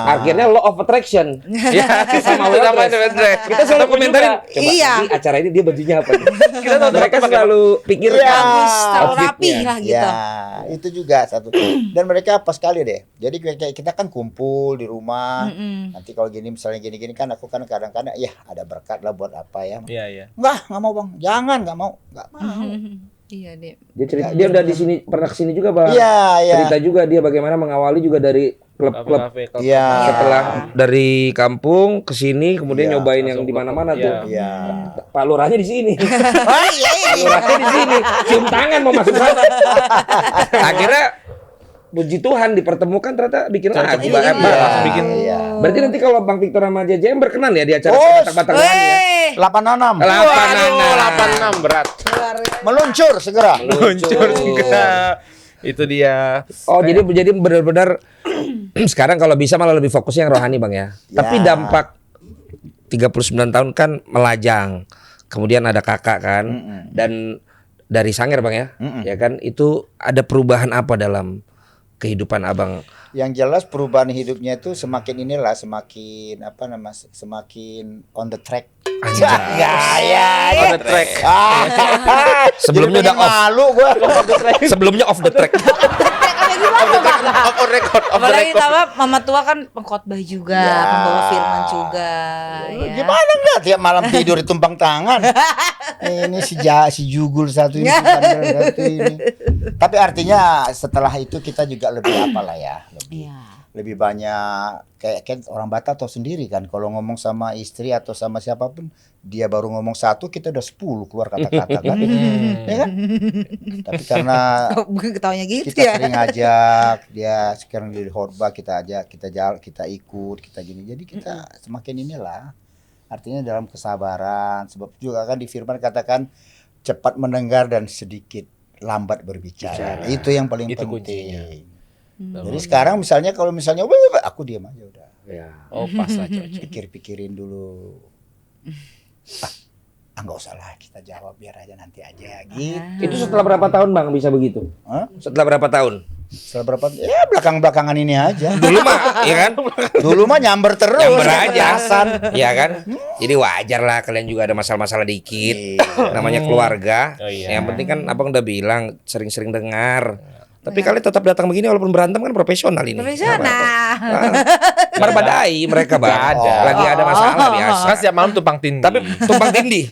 Speaker 3: Akhirnya law of attraction.
Speaker 2: ya
Speaker 3: Sama well dressed. Kita selalu komentarin. Coba
Speaker 1: Iya.
Speaker 3: nanti acara ini dia bajunya apa? Kita tahu mereka
Speaker 2: pakai
Speaker 3: selalu pikirkan.
Speaker 1: Bagus, terlalu
Speaker 3: outfitnya.
Speaker 1: rapi lah gitu.
Speaker 4: Ya, itu juga satu. Dan mereka pas sekali deh. Jadi kayak kita kan kumpul di rumah. Nanti kalau gini misalnya gini-gini kan aku kan kadang-kadang ya ada berkat lah buat apa ya.
Speaker 2: Iya.
Speaker 4: Nggak mau Bang. Jangan, nggak mau.
Speaker 1: Iya deh.
Speaker 3: Dia cerita, dia udah di sini pernah kesini juga Bang.
Speaker 4: Iya, iya.
Speaker 3: Cerita juga dia bagaimana mengawali juga dari klub-klub.
Speaker 2: Kafe.
Speaker 4: Iya.
Speaker 3: Setelah dari kampung ke sini kemudian
Speaker 4: Iya,
Speaker 3: nyobain yang
Speaker 2: langsung
Speaker 3: di mana-mana
Speaker 2: iya.
Speaker 3: tuh.
Speaker 4: Iya.
Speaker 3: Pak Lurahnya di sini.
Speaker 1: Oh iya
Speaker 3: Pak Lurahnya di sini. Cium tangan mau masuk sana. Akhirnya puji Tuhan dipertemukan ternyata bikin lagu.
Speaker 1: Iya.
Speaker 3: Bang.
Speaker 2: Langsung bikin.
Speaker 4: Iya.
Speaker 3: Berarti nanti kalau Bang Victor sama JJM berkenan ya di acara
Speaker 4: Oh,
Speaker 3: Batak-Batak Rohani ya.
Speaker 4: 86
Speaker 2: 86 berat.
Speaker 4: meluncur segera.
Speaker 2: Muncul juga. Itu dia.
Speaker 3: Oh, jadi benar-benar sekarang kalau bisa malah lebih fokusnya yang rohani Bang ya. Tapi dampak 39 tahun kan melajang. Kemudian ada kakak kan dan dari Sanger Bang ya. Ya kan itu ada perubahan apa dalam kehidupan Abang?
Speaker 4: Yang jelas perubahan hidupnya itu semakin semakin on the track.
Speaker 3: Anjay.
Speaker 2: On the track.
Speaker 3: Sebelumnya udah off.
Speaker 4: Malu gua.
Speaker 3: Sebelumnya off the track.
Speaker 2: Off the record.
Speaker 1: Apalagi tambah mama tua kan pengkhotbah juga,
Speaker 4: Ya.
Speaker 1: pembawa firman juga. Ya.
Speaker 4: Gimana enggak tiap malam tidur ditumpang tangan. Ini si Jugul satu ini, si Bandel satu ini. Tapi artinya setelah itu kita juga lebih apalah ya,
Speaker 1: Iya.
Speaker 4: lebih banyak kayak orang Batak tahu sendiri kan kalau ngomong sama istri atau sama siapapun dia baru ngomong satu kita udah 10 keluar kata-kata kan. Ya kan? Tapi karena
Speaker 1: Kok ketawanya gitu
Speaker 4: kita
Speaker 1: ya?
Speaker 4: sering ajak dia sekarang di khotbah kita ajak kita jalan kita ikut kita gini jadi kita semakin inilah artinya dalam kesabaran sebab juga kan di firman katakan cepat mendengar dan sedikit lambat berbicara itu yang paling
Speaker 2: Itu
Speaker 4: penting.
Speaker 2: kuncinya.
Speaker 4: Jadi sekarang misalnya kalau misalnya "Wah, aku diam aja udah
Speaker 3: Ya.
Speaker 2: Oh, pas lah cocok.
Speaker 4: pikir-pikirin dulu nggak usah lah kita jawab biar aja nanti aja gitu.
Speaker 3: Itu setelah berapa tahun Bang bisa begitu?
Speaker 4: Hah?
Speaker 3: Setelah berapa tahun?
Speaker 4: Setelah berapa ya belakang-belakangan ini aja.
Speaker 3: Dulu mah, ya kan?
Speaker 4: Dulu mah nyamber terus.
Speaker 3: Nyamber aja.
Speaker 4: Kekerasan.
Speaker 3: Ya kan? Jadi wajar lah kalian juga ada masalah-masalah dikit.
Speaker 4: Iya.
Speaker 3: Namanya keluarga.
Speaker 2: Oh, iya.
Speaker 3: Yang penting kan Abang udah bilang sering-sering dengar. Tapi kalian tetap datang begini walaupun berantem kan profesional ini.
Speaker 1: Profesional.
Speaker 3: Berbadai mereka Bang.
Speaker 2: Ada.
Speaker 3: Lagi ada masalah biasa.
Speaker 2: Kan setiap malam tumpang tindih.
Speaker 3: Tapi tumpang tindih.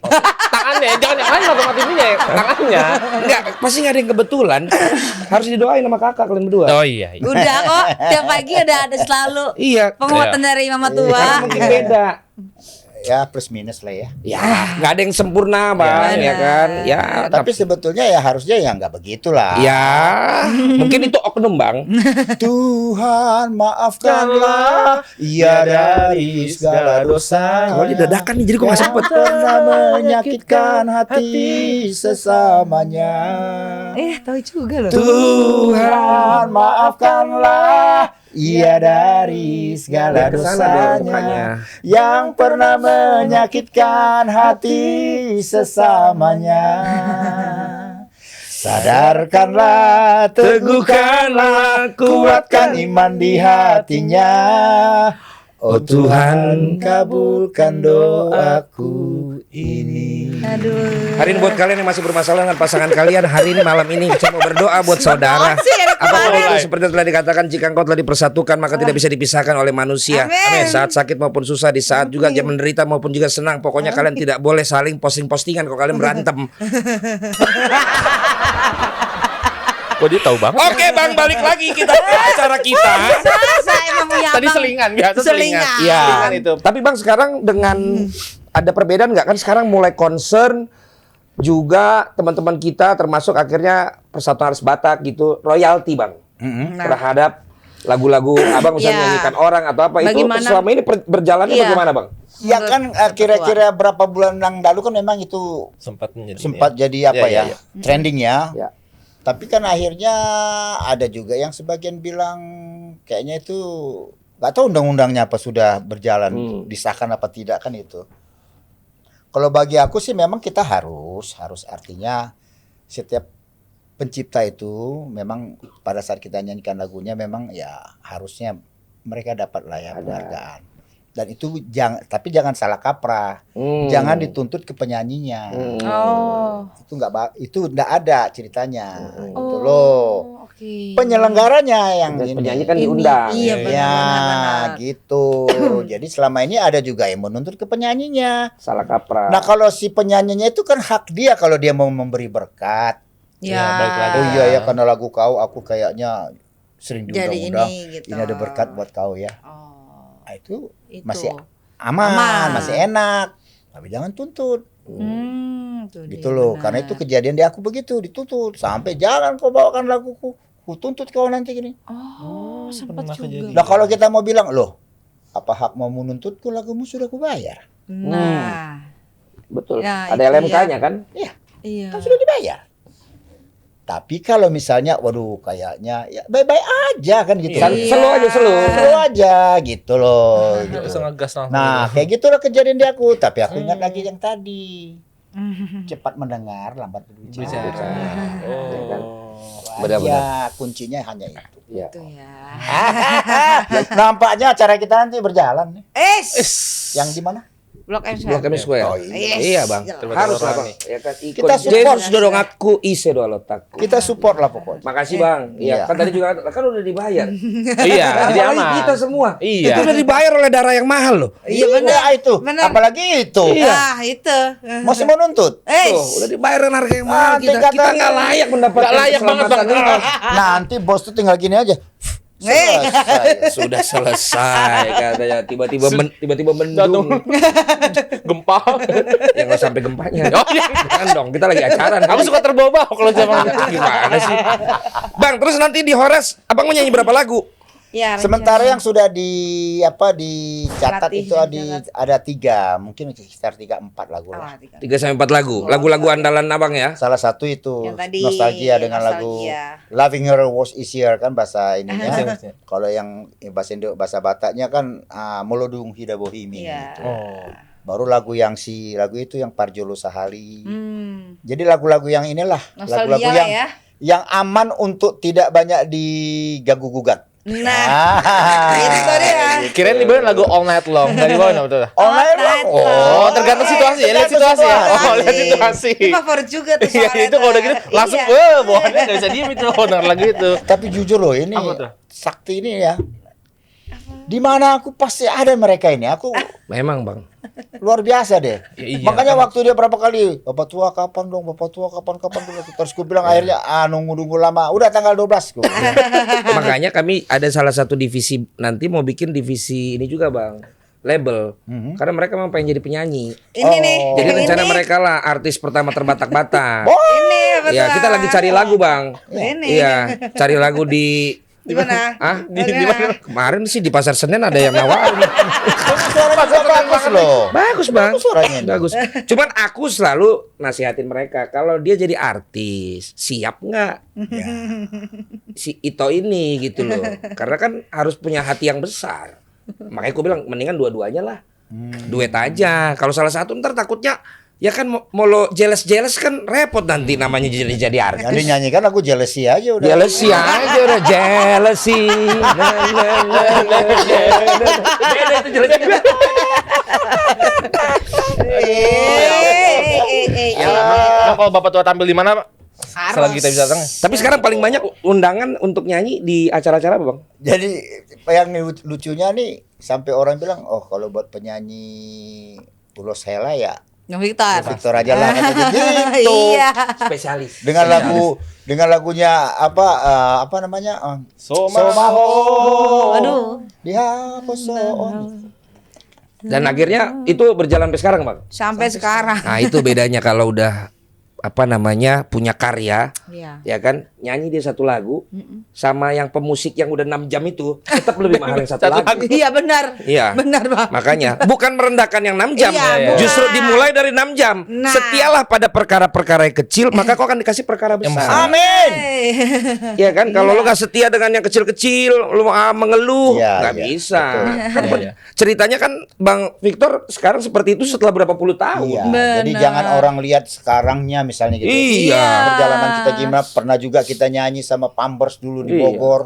Speaker 2: tangannya, jangan yang lain tumpang tindihnya, tangannya.
Speaker 3: Enggak, pasti nggak ada yang kebetulan. Harus didoain sama kakak kalian berdua.
Speaker 2: Oh iya.
Speaker 1: Udah kok, tiap pagi ada selalu
Speaker 3: Iya.
Speaker 1: penguatan dari mama tua.
Speaker 3: Karena mungkin beda.
Speaker 4: Ya plus minus lah ya.
Speaker 3: Ya, nggak ada yang sempurna Bang, ya kan? Ya,
Speaker 4: Tapi sebetulnya ya harusnya ya nggak begitulah.
Speaker 3: ya, mungkin itu oknum Bang.
Speaker 4: Tuhan maafkanlah ia dari segala dosa.
Speaker 3: Kalau didadakan nih jadi kok nggak sempet.
Speaker 4: Pernah menyakitkan hati sesamanya.
Speaker 1: Tahu juga loh.
Speaker 4: Tuhan maafkanlah ia dari segala dosanya yang pernah menyakitkan hati sesamanya. Sadarkanlah, teguhkanlah, kuatkan iman di hatinya. Oh Tuhan, kabulkan doaku
Speaker 2: ini.
Speaker 1: Aduh.
Speaker 3: Hari ini buat kalian yang masih bermasalah dengan pasangan kalian, hari ini malam ini saya mau berdoa buat saudara. Apapun itu seperti yang telah dikatakan, jika engkau telah dipersatukan maka tidak bisa dipisahkan oleh manusia.
Speaker 1: Amin.
Speaker 3: Saat sakit maupun susah, di saat juga menderita maupun juga senang, pokoknya kalian tidak boleh saling posting-postingan kalau kalian berantem.
Speaker 2: Kok dia tahu banget?
Speaker 3: Oke Bang, balik lagi kita ke acara kita.
Speaker 1: Saya emang punya
Speaker 2: Tadi
Speaker 1: abang.
Speaker 2: selingan, biasa selingan.
Speaker 1: Selingan.
Speaker 3: Iya.
Speaker 2: Selingan itu.
Speaker 3: Tapi Bang sekarang dengan ada perbedaan nggak kan sekarang mulai concern juga teman-teman kita termasuk akhirnya Persatuan Artis Batak gitu royalti Bang terhadap lagu-lagu Abang misalnya
Speaker 1: Iya.
Speaker 3: nyanyikan orang atau apa
Speaker 1: Bagaimana?
Speaker 3: itu selama ini berjalannya
Speaker 1: Iya.
Speaker 3: bagaimana Bang?
Speaker 4: Ya kan kira-kira berapa bulan yang lalu kan memang itu
Speaker 2: Sempat menjadi.
Speaker 4: sempat jadi apa
Speaker 2: Iya,
Speaker 4: ya,
Speaker 2: iya.
Speaker 4: trending ya.
Speaker 3: Ya.
Speaker 4: Tapi kan akhirnya ada juga yang sebagian bilang kayaknya itu nggak tahu undang-undangnya apa sudah berjalan disahkan apa tidak kan itu. Kalau bagi aku sih memang kita harus artinya setiap pencipta itu memang pada saat kita nyanyikan lagunya memang ya harusnya mereka dapat lah ya penghargaan. Dan itu jangan salah kaprah. Jangan dituntut ke penyanyinya.
Speaker 1: Oh.
Speaker 4: Itu enggak ada ceritanya. Gitu loh.
Speaker 1: Oke.
Speaker 4: Penyelenggaranya yang
Speaker 3: Dan
Speaker 4: ini.
Speaker 3: penyanyi kan diundang.
Speaker 1: Iya,
Speaker 4: Ya,
Speaker 1: benar.
Speaker 4: gitu. Jadi selama ini ada juga yang menuntut ke penyanyinya.
Speaker 3: Salah kaprah.
Speaker 4: Nah, kalau si penyanyinya itu kan hak dia kalau dia mau memberi berkat.
Speaker 1: Ya.
Speaker 2: balik lagi.
Speaker 4: Oh iya ya, karena lagu kau aku kayaknya sering
Speaker 1: Jadi
Speaker 4: diundang-undang.
Speaker 1: ini gitu.
Speaker 4: Ini ada berkat buat kau ya.
Speaker 1: Oh.
Speaker 4: Nah, itu
Speaker 1: Itu.
Speaker 4: masih aman,
Speaker 1: Aman.
Speaker 4: masih enak. Tapi jangan tuntut.
Speaker 1: Itu
Speaker 4: Gitu
Speaker 1: dia,
Speaker 4: loh.
Speaker 1: benar.
Speaker 4: Karena itu kejadian di aku begitu, dituntut. Sampai jangan kau bawakan laguku. Ku tuntut kau nanti gini.
Speaker 1: Oh, sempat
Speaker 2: pernah
Speaker 1: juga.
Speaker 2: kejadian.
Speaker 4: Nah, kalau kita mau bilang, "Loh, apa hak mau menuntutku, lagumu sudah kubayar?"
Speaker 1: Nah.
Speaker 3: Betul.
Speaker 1: Ya,
Speaker 3: Ada
Speaker 1: itu
Speaker 3: LMK-nya kan?
Speaker 4: Iya,
Speaker 1: Iya.
Speaker 4: kan sudah dibayar. Tapi kalau misalnya, waduh, kayaknya ya bye-bye aja kan gitu.
Speaker 3: Kan
Speaker 1: Iya.
Speaker 3: slow aja slow.
Speaker 4: Slow aja gitu loh.
Speaker 2: Nggak
Speaker 4: gitu.
Speaker 2: bisa ngegas langsung.
Speaker 4: Nah, kayak gitulah kejadian di aku. Tapi aku ingat lagi yang tadi. Cepat mendengar, lambat berbicara.
Speaker 2: Bicara.
Speaker 3: Ya kan?
Speaker 2: Oh.
Speaker 3: Benar-benar.
Speaker 4: Ya, kuncinya hanya itu.
Speaker 3: Iya.
Speaker 1: Itu ya.
Speaker 4: Nampaknya acara kita nanti berjalan nih. Yang di mana?
Speaker 1: Blok M
Speaker 3: Blok M Square.
Speaker 4: Oh, iya.
Speaker 3: Iya Bang.
Speaker 1: Jelas.
Speaker 3: Harus lah
Speaker 2: Rohani.
Speaker 3: Bang. Ya kan ikut.
Speaker 4: Kita support.
Speaker 3: Yesus dorong aku ise doa letakku.
Speaker 4: Kita support lah pokoknya.
Speaker 3: Makasih Bang. Iya.
Speaker 4: Iya.
Speaker 3: Kan tadi juga kan udah dibayar.
Speaker 2: Iya, jadi
Speaker 3: Apalagi
Speaker 2: aman.
Speaker 3: kita semua.
Speaker 2: Iya.
Speaker 3: Itu udah dibayar oleh darah yang mahal loh.
Speaker 1: Iya, benar.
Speaker 4: itu.
Speaker 1: Benar.
Speaker 4: Apalagi itu.
Speaker 1: Ah, itu.
Speaker 4: Masih mau nuntut.
Speaker 3: Tuh, udah dibayar harga yang mahal.
Speaker 4: Nanti
Speaker 3: Kita
Speaker 4: kata-
Speaker 3: nggak layak mendapatkan
Speaker 2: Nggak layak banget, Bang.
Speaker 3: keselamatan ini.
Speaker 4: Nanti bos tuh tinggal gini aja. Selesai.
Speaker 3: Sudah selesai katanya. Tiba-tiba mendung.
Speaker 2: Gempa.
Speaker 3: Ya nggak sampai gempanya.
Speaker 2: Oh iya.
Speaker 3: Kan dong, kita lagi acara.
Speaker 2: Aku suka terbawa kalau zaman
Speaker 3: Gimana sih? Bang, terus nanti di Horas Abang mau nyanyi berapa lagu?
Speaker 1: Ya,
Speaker 4: Sementara yang sudah dicatat
Speaker 1: Latih,
Speaker 4: itu ada 3, mungkin sekitar 3-4 lagu lah.
Speaker 3: 3-4 lagu. Lagu-lagu andalan Abang ya.
Speaker 4: Salah satu itu
Speaker 1: Yang tadi,
Speaker 4: nostalgia dengan lagu
Speaker 1: Nostalgia.
Speaker 4: Loving Her Was Easier kan bahasa ininya.
Speaker 2: Iya.
Speaker 4: Kalau yang bahasa Bataknya kan Molodung Hida Bohimi.
Speaker 1: Iya.
Speaker 4: Gitu.
Speaker 2: Oh.
Speaker 4: Baru lagu itu yang Parjolo Sahali. Jadi lagu-lagu yang inilah,
Speaker 1: Nostalgia
Speaker 4: lagu-lagu
Speaker 1: lah
Speaker 4: yang
Speaker 1: ya.
Speaker 4: yang aman untuk tidak banyak diganggu-gugat.
Speaker 1: Nah, itu dia.
Speaker 2: Kirain dibawain lagu All Night Long. Dari bawah betul.
Speaker 4: Online
Speaker 1: Night
Speaker 4: lah.
Speaker 1: Long.
Speaker 2: Oh, tergantung situasi ya. Lihat situasi ya. Oh, lihat situasi.
Speaker 1: Itu favorit juga tuh
Speaker 2: Iya,
Speaker 1: soalnya
Speaker 2: itu kalau udah gitu
Speaker 1: tuh.
Speaker 2: langsung
Speaker 1: Iya.
Speaker 2: bawaannya enggak bisa diem itu denger lagu itu.
Speaker 4: Tapi jujur loh ini
Speaker 2: Apa tuh?
Speaker 4: Sakti ini ya. Di mana aku pasti ada mereka ini. Aku
Speaker 3: Memang Bang.
Speaker 4: luar biasa deh.
Speaker 2: Ya, iya.
Speaker 4: Makanya waktu dia berapa kali, Bapak tua kapan dong, Bapak tua kapan dulu. Terus gue bilang akhirnya nunggu lama. Udah tanggal 12 gue.
Speaker 3: Makanya kami ada salah satu divisi nanti mau bikin divisi ini juga Bang. Label. Karena mereka memang pengen jadi penyanyi.
Speaker 1: Ini nih.
Speaker 3: Jadi
Speaker 1: yang
Speaker 3: rencana
Speaker 1: ini.
Speaker 3: mereka lah artis pertama terbatak-batak.
Speaker 1: Ini apa
Speaker 3: Ya,
Speaker 1: tuh?
Speaker 3: kita lagi cari lagu Bang.
Speaker 1: Ini.
Speaker 3: Iya, cari lagu di
Speaker 1: Di mana?
Speaker 3: Ah,
Speaker 1: Di mana?
Speaker 3: Kemarin sih di Pasar Senen ada yang nawarin.
Speaker 4: Suaranya juga bagus loh.
Speaker 3: Bagus Bang.
Speaker 4: Bagus suaranya ini.
Speaker 3: Bagus. Cuman aku selalu nasihatin mereka kalau dia jadi artis, siap nggak? Si Ito ini gitu loh. Karena kan harus punya hati yang besar. Makanya aku bilang mendingan dua-duanya lah. Duet aja. Kalau salah satu ntar takutnya ya kan mau lo jealous kan repot nanti namanya jadi artis.
Speaker 4: Yang dinyanyikan lagu Jealousy aja udah.
Speaker 3: Jealousy aja udah jealousy. Beda itu jealousy.
Speaker 2: Emang kalau Bapak tua tampil di mana, Pak? Selagi kita bisa datang.
Speaker 3: Tapi sekarang paling banyak undangan untuk nyanyi di acara-acara apa, Bang?
Speaker 4: Jadi yang lucunya nih sampai orang bilang, oh kalau buat penyanyi Ulos Hela ya
Speaker 1: Yang Victor.
Speaker 4: Victor aja lah katanya gitu.
Speaker 1: Iya.
Speaker 3: Spesialis.
Speaker 4: Dengan lagunya apa namanya?
Speaker 2: Somaho.
Speaker 1: Aduh.
Speaker 4: Dia posoon.
Speaker 3: Dan akhirnya itu berjalan sampai sekarang, Bang.
Speaker 1: Sampai sekarang.
Speaker 3: Nah, itu bedanya kalau udah punya karya,
Speaker 1: Iya.
Speaker 3: ya kan, nyanyi dia satu lagu sama yang pemusik yang udah 6 jam itu tetap lebih mahal yang satu lagu.
Speaker 1: Iya benar.
Speaker 3: Iya.
Speaker 1: Benar, Bang.
Speaker 3: Makanya bukan merendahkan yang 6 jam,
Speaker 1: Iya,
Speaker 3: justru
Speaker 1: bukan.
Speaker 3: dimulai dari 6 jam.
Speaker 1: Nah.
Speaker 3: Setialah pada perkara-perkara yang kecil, maka kau akan dikasih perkara besar.
Speaker 4: Amin.
Speaker 3: Iya kan, kalau lu gak setia dengan yang kecil-kecil, lu mengeluh,
Speaker 4: Iya,
Speaker 3: nggak
Speaker 4: iya,
Speaker 3: bisa.
Speaker 2: Iya, iya.
Speaker 3: Ceritanya kan Bang Victor sekarang seperti itu setelah berapa puluh tahun.
Speaker 4: Iya.
Speaker 1: Benar.
Speaker 4: Jadi jangan orang lihat sekarangnya misalnya gitu.
Speaker 3: Iya.
Speaker 4: Perjalanan kita gimana? Pernah juga kita nyanyi sama Pampers dulu di
Speaker 3: Iya.
Speaker 4: Bogor.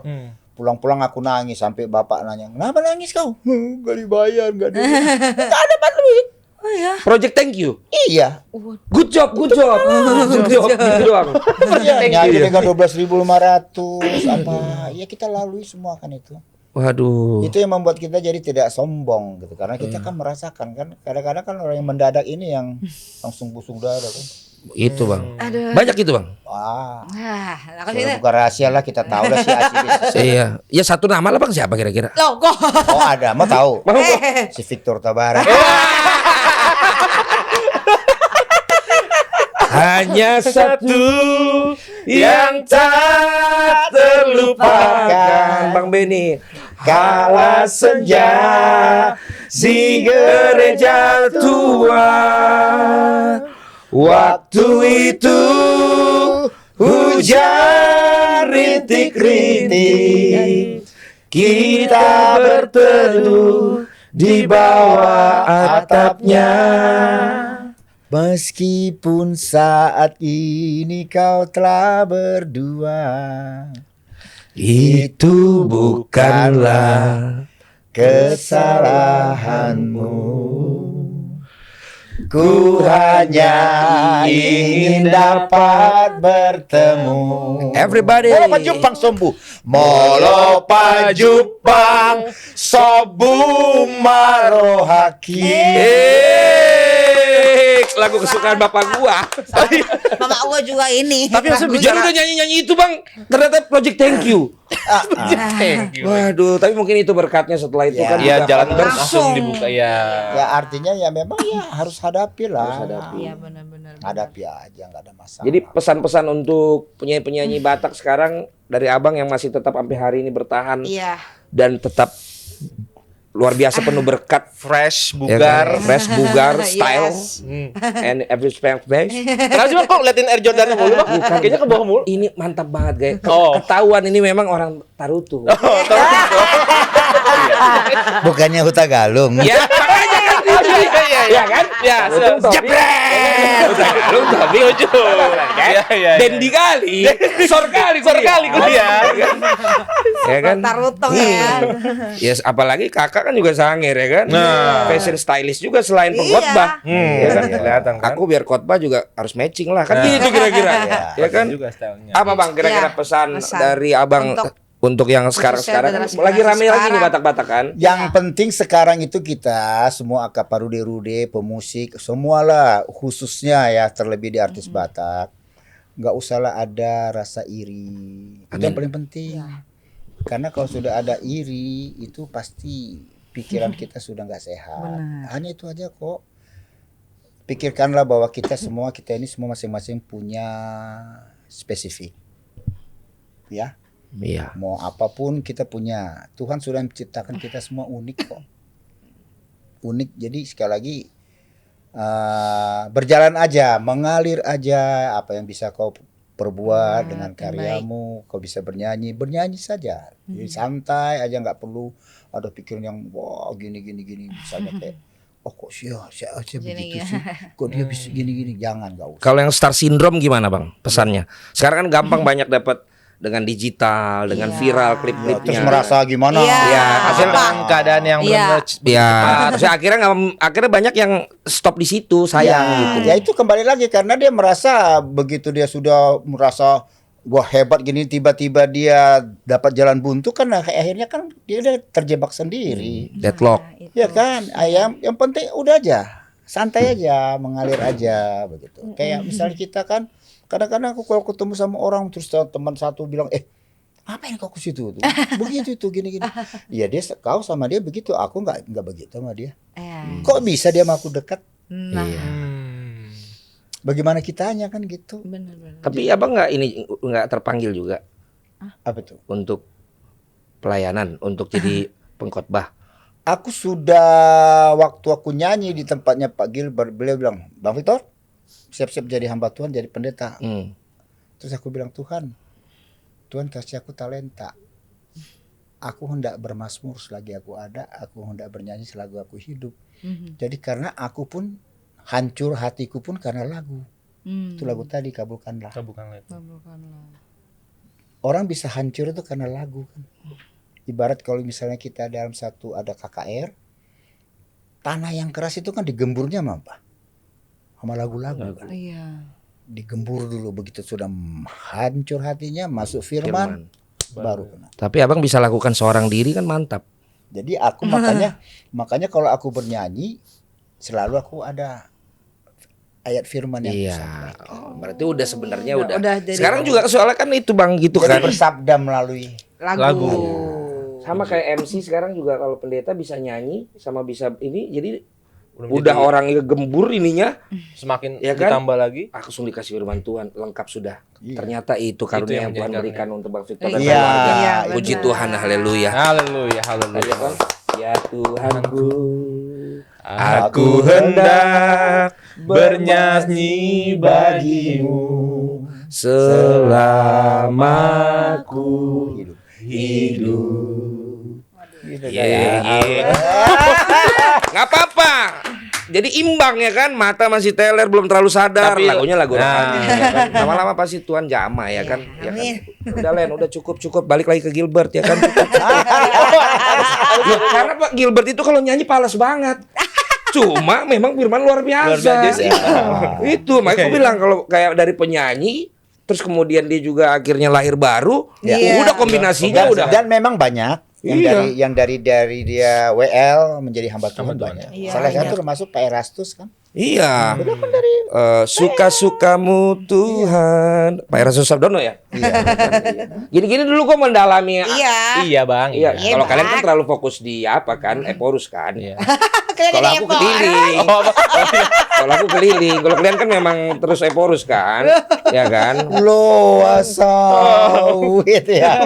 Speaker 4: Pulang-pulang aku nangis sampai bapak nanya, "Kenapa nangis kau?" Gak dibayar, gak ada. Gak dapat duit.
Speaker 1: Oh ya.
Speaker 3: Project thank you.
Speaker 4: Iya.
Speaker 3: Good job, good job. Good job, gitu doang.
Speaker 4: Iya,
Speaker 3: Thank
Speaker 4: nyanyi
Speaker 3: you.
Speaker 4: dengan 12.500 apa? Ya kita lalui semua kan itu.
Speaker 3: Waduh.
Speaker 4: Itu yang membuat kita jadi tidak sombong gitu, karena kita kan merasakan kan kadang-kadang kan orang yang mendadak ini yang langsung busung dada kan.
Speaker 3: Itu Bang.
Speaker 1: Aduh.
Speaker 3: Banyak itu Bang.
Speaker 4: Wah,
Speaker 1: Nah, aku
Speaker 4: soalnya bukan rahasia lah, kita tahu lah si Aci.
Speaker 3: Iya. Ya satu nama lah Bang, siapa kira-kira?
Speaker 1: Loh, kok.
Speaker 4: Oh ada, mau tahu?
Speaker 3: Mau kok?
Speaker 4: Si Victor Tabara.
Speaker 3: Hanya satu yang tak terlupakan, Bang Beni. Kala senja di gereja tua, waktu itu hujan rintik-rintik, kita berteduh di bawah atapnya.
Speaker 4: Meskipun saat ini kau telah berdua,
Speaker 3: Itu bukanlah
Speaker 4: kesalahanmu. Ku hanya ingin dapat bertemu.
Speaker 3: Everybody.
Speaker 4: Molo pajupang sombu. Molo pajupang sobu marohaki.
Speaker 3: Lagu kesukaan bapak gua.
Speaker 1: Mama gua juga ini.
Speaker 3: Tapi maksud bicara udah nyanyi-nyanyi itu Bang, ternyata Project Thank You. Waduh, tapi mungkin itu berkatnya setelah itu
Speaker 4: Ya.
Speaker 3: kan.
Speaker 2: Iya,
Speaker 3: udah
Speaker 2: jalan
Speaker 3: Pampers.
Speaker 2: langsung dibuka ya.
Speaker 4: Ya artinya ya memang ya harus hadapi lah.
Speaker 1: Iya benar-benar.
Speaker 4: Hadapi aja, nggak ada masalah.
Speaker 3: Jadi pesan-pesan untuk penyanyi-penyanyi Batak sekarang dari Abang yang masih tetap sampai hari ini bertahan
Speaker 1: Iya.
Speaker 3: dan tetap luar biasa penuh berkat,
Speaker 2: Fresh,
Speaker 3: ya
Speaker 2: bugar.
Speaker 3: kan? Fresh, bugar, style,
Speaker 1: Yes.
Speaker 3: and every space.
Speaker 2: Kenapa sih Bang kok liatin Air Jordan mulu Bang? Kayaknya ke bawah mulu.
Speaker 3: Ini mantap banget guys.
Speaker 2: Oh.
Speaker 3: Ketahuan ini memang orang Tarutu.
Speaker 4: bukannya Huta Galung.
Speaker 3: Ya, makanya kan
Speaker 2: Iya kan? Ya,
Speaker 3: jebret. Lu tapi ujung.
Speaker 2: Iya, iya.
Speaker 3: Dendi kali, sor kali
Speaker 2: kuliah.
Speaker 3: Ya kan?
Speaker 1: Tarutong ya.
Speaker 3: Yes, apalagi kakak kan juga sangir ya kan.
Speaker 2: Nah.
Speaker 3: Fashion stylist juga selain pengkhotbah.
Speaker 2: Ya kan? Kelihatan kan.
Speaker 3: Aku biar khotbah juga harus matching lah kan gitu kira-kira. Ya kan?
Speaker 2: Juga stylenya.
Speaker 3: Apa Bang kira-kira
Speaker 1: Ya,
Speaker 3: pesan
Speaker 1: pesan.
Speaker 3: dari Abang untuk yang sekarang-sekarang
Speaker 1: generasi
Speaker 3: lagi rame lagi nih
Speaker 1: sekarang.
Speaker 3: Batak-Batak kan?
Speaker 4: Yang penting sekarang itu kita semua akaparude-rude, pemusik, semualah khususnya ya terlebih di artis Batak. Nggak usahlah ada rasa iri. Itu yang paling penting. Karena kalau sudah ada iri itu pasti pikiran kita sudah nggak sehat.
Speaker 1: Benar.
Speaker 4: Hanya itu aja kok. Pikirkanlah bahwa kita ini semua masing-masing punya spesifik. Ya.
Speaker 3: Iya.
Speaker 4: Mau apapun kita punya. Tuhan sudah menciptakan kita semua unik kok. Unik. Jadi sekali lagi berjalan aja, mengalir aja apa yang bisa kau perbuat dengan karyamu. Kau bisa bernyanyi saja. Jadi santai aja, nggak perlu ada pikiran yang wah gini. Misalnya kayak oh kok siapa begitu
Speaker 1: ya.
Speaker 4: sih? Kok dia bisa gini. Jangan, nggak usah.
Speaker 3: Kalau yang star syndrome gimana Bang pesannya? Sekarang kan gampang banyak dapat dengan digital, dengan
Speaker 1: Iya.
Speaker 3: viral
Speaker 4: Ya,
Speaker 3: klip-klipnya.
Speaker 4: terus merasa gimana?
Speaker 1: Iya.
Speaker 3: Ya,
Speaker 2: Hasil dengan keadaan yang
Speaker 1: Iya.
Speaker 2: benar-benar
Speaker 3: Ya, terus akhirnya banyak yang stop di situ sayang gitu.
Speaker 4: Ya itu kembali lagi karena dia merasa begitu dia sudah merasa wah hebat gini tiba-tiba dia dapat jalan buntu kan akhirnya kan dia udah terjebak sendiri.
Speaker 3: Deadlock.
Speaker 4: Ya kan, ayam yang penting udah aja santai aja mengalir aja begitu. Kayak misalnya kita kan kadang-kadang aku kalau ketemu sama orang terus teman satu bilang ngapain kau ke situ tuh? Begitu itu gini-gini. Iya dia kau sama dia begitu, aku nggak begitu sama dia. Kok bisa dia sama aku dekat?
Speaker 1: Nah,
Speaker 3: Iya.
Speaker 4: Bagaimana kitanya kan gitu.
Speaker 1: benar-benar.
Speaker 3: Tapi abang nggak terpanggil juga
Speaker 4: Apa tuh?
Speaker 3: untuk pelayanan, untuk jadi pengkhotbah.
Speaker 4: Aku sudah waktu aku nyanyi di tempatnya Pak Gilbert, beliau bilang, Bang Victor, siap-siap jadi hamba Tuhan, jadi pendeta. Terus aku bilang, Tuhan kasih aku talenta. Aku hendak bermazmur selagi aku ada, aku hendak bernyanyi selagi aku hidup. Jadi karena aku pun hancur hatiku pun karena lagu. Itu lagu tadi, kabulkanlah. Orang bisa hancur itu karena lagu kan. Ibarat kalau misalnya kita dalam satu ada KKR, tanah yang keras itu kan digemburnya sama apa? Sama lagu-lagu kan.
Speaker 1: Iya.
Speaker 4: Digembur dulu begitu sudah hancur hatinya masuk firman. Baru kena.
Speaker 3: Tapi abang bisa lakukan seorang diri kan mantap.
Speaker 4: Jadi aku makanya kalau aku bernyanyi selalu aku ada ayat firman yang
Speaker 3: Iya.
Speaker 4: kusampaikan.
Speaker 3: Berarti udah sebenarnya udah.
Speaker 1: Udah jadi-
Speaker 3: Sekarang juga soalnya kan itu bang gitu
Speaker 4: Jadi
Speaker 3: kan.
Speaker 4: bersabda melalui
Speaker 1: Lagu.
Speaker 3: Sama kayak MC sekarang juga kalau pendeta bisa nyanyi sama bisa ini jadi
Speaker 2: Belum
Speaker 3: udah
Speaker 2: jadi-
Speaker 3: orang gembur ininya.
Speaker 2: Semakin
Speaker 3: Ya kan?
Speaker 2: ditambah lagi.
Speaker 3: Langsung dikasih firman Tuhan lengkap sudah.
Speaker 4: Iya.
Speaker 3: Ternyata itu karunia
Speaker 2: yang
Speaker 3: yang Tuhan
Speaker 2: menjadi
Speaker 3: berikan
Speaker 2: karunia.
Speaker 3: untuk Bang Victor dan
Speaker 4: Iya.
Speaker 3: keluarga.
Speaker 1: Iya,
Speaker 3: Puji
Speaker 1: benar.
Speaker 3: Tuhan, haleluya.
Speaker 2: Haleluya,
Speaker 3: Tadi
Speaker 2: haleluya.
Speaker 3: apa? Ya Tuhanku,
Speaker 2: Aku hendak bernyanyi bagimu
Speaker 3: selama ku
Speaker 4: hidup.
Speaker 3: Iya, iya. Nggak apa-apa. Jadi imbang ya kan, mata masih teler belum terlalu sadar.
Speaker 2: Tapi-
Speaker 3: Lagunya lagu
Speaker 2: Nah.
Speaker 3: rohani. Ya kan? Lama-lama pasti Tuhan jamah ya kan. Ya kan?
Speaker 1: amin.
Speaker 3: Udah Len, udah cukup. Balik lagi ke Gilbert ya kan. Loh, karena Pak Gilbert itu kalau nyanyi palas banget. Cuma memang firman luar biasa.
Speaker 2: Luar biasa sih.
Speaker 3: Itu makanya aku bilang kalau kayak dari penyanyi terus kemudian dia juga akhirnya lahir baru,
Speaker 1: Iya.
Speaker 3: udah kombinasinya udah.
Speaker 4: Dan memang banyak
Speaker 3: Iya.
Speaker 4: yang dari dia WL menjadi hamba Tuhan
Speaker 2: Tuhan.
Speaker 4: banyak.
Speaker 1: Iya,
Speaker 4: Salah
Speaker 1: banyak.
Speaker 4: satu termasuk Pak Erastus kan.
Speaker 3: Iya. Suka-sukamu Tuhan. Pak Erastus Sabdono ya? Gini-gini dulu kok mendalami.
Speaker 1: Iya.
Speaker 2: Iya bang.
Speaker 3: Iya,
Speaker 1: Iya,
Speaker 3: kalau
Speaker 1: Bang.
Speaker 3: kalian kan terlalu fokus di apa kan? Eporus kan?
Speaker 2: Iya.
Speaker 3: Kalau aku keliling. Kalau aku keliling. Kalau kalian kan memang terus Eporus kan? Ya kan?
Speaker 4: Lo asal gitu ya.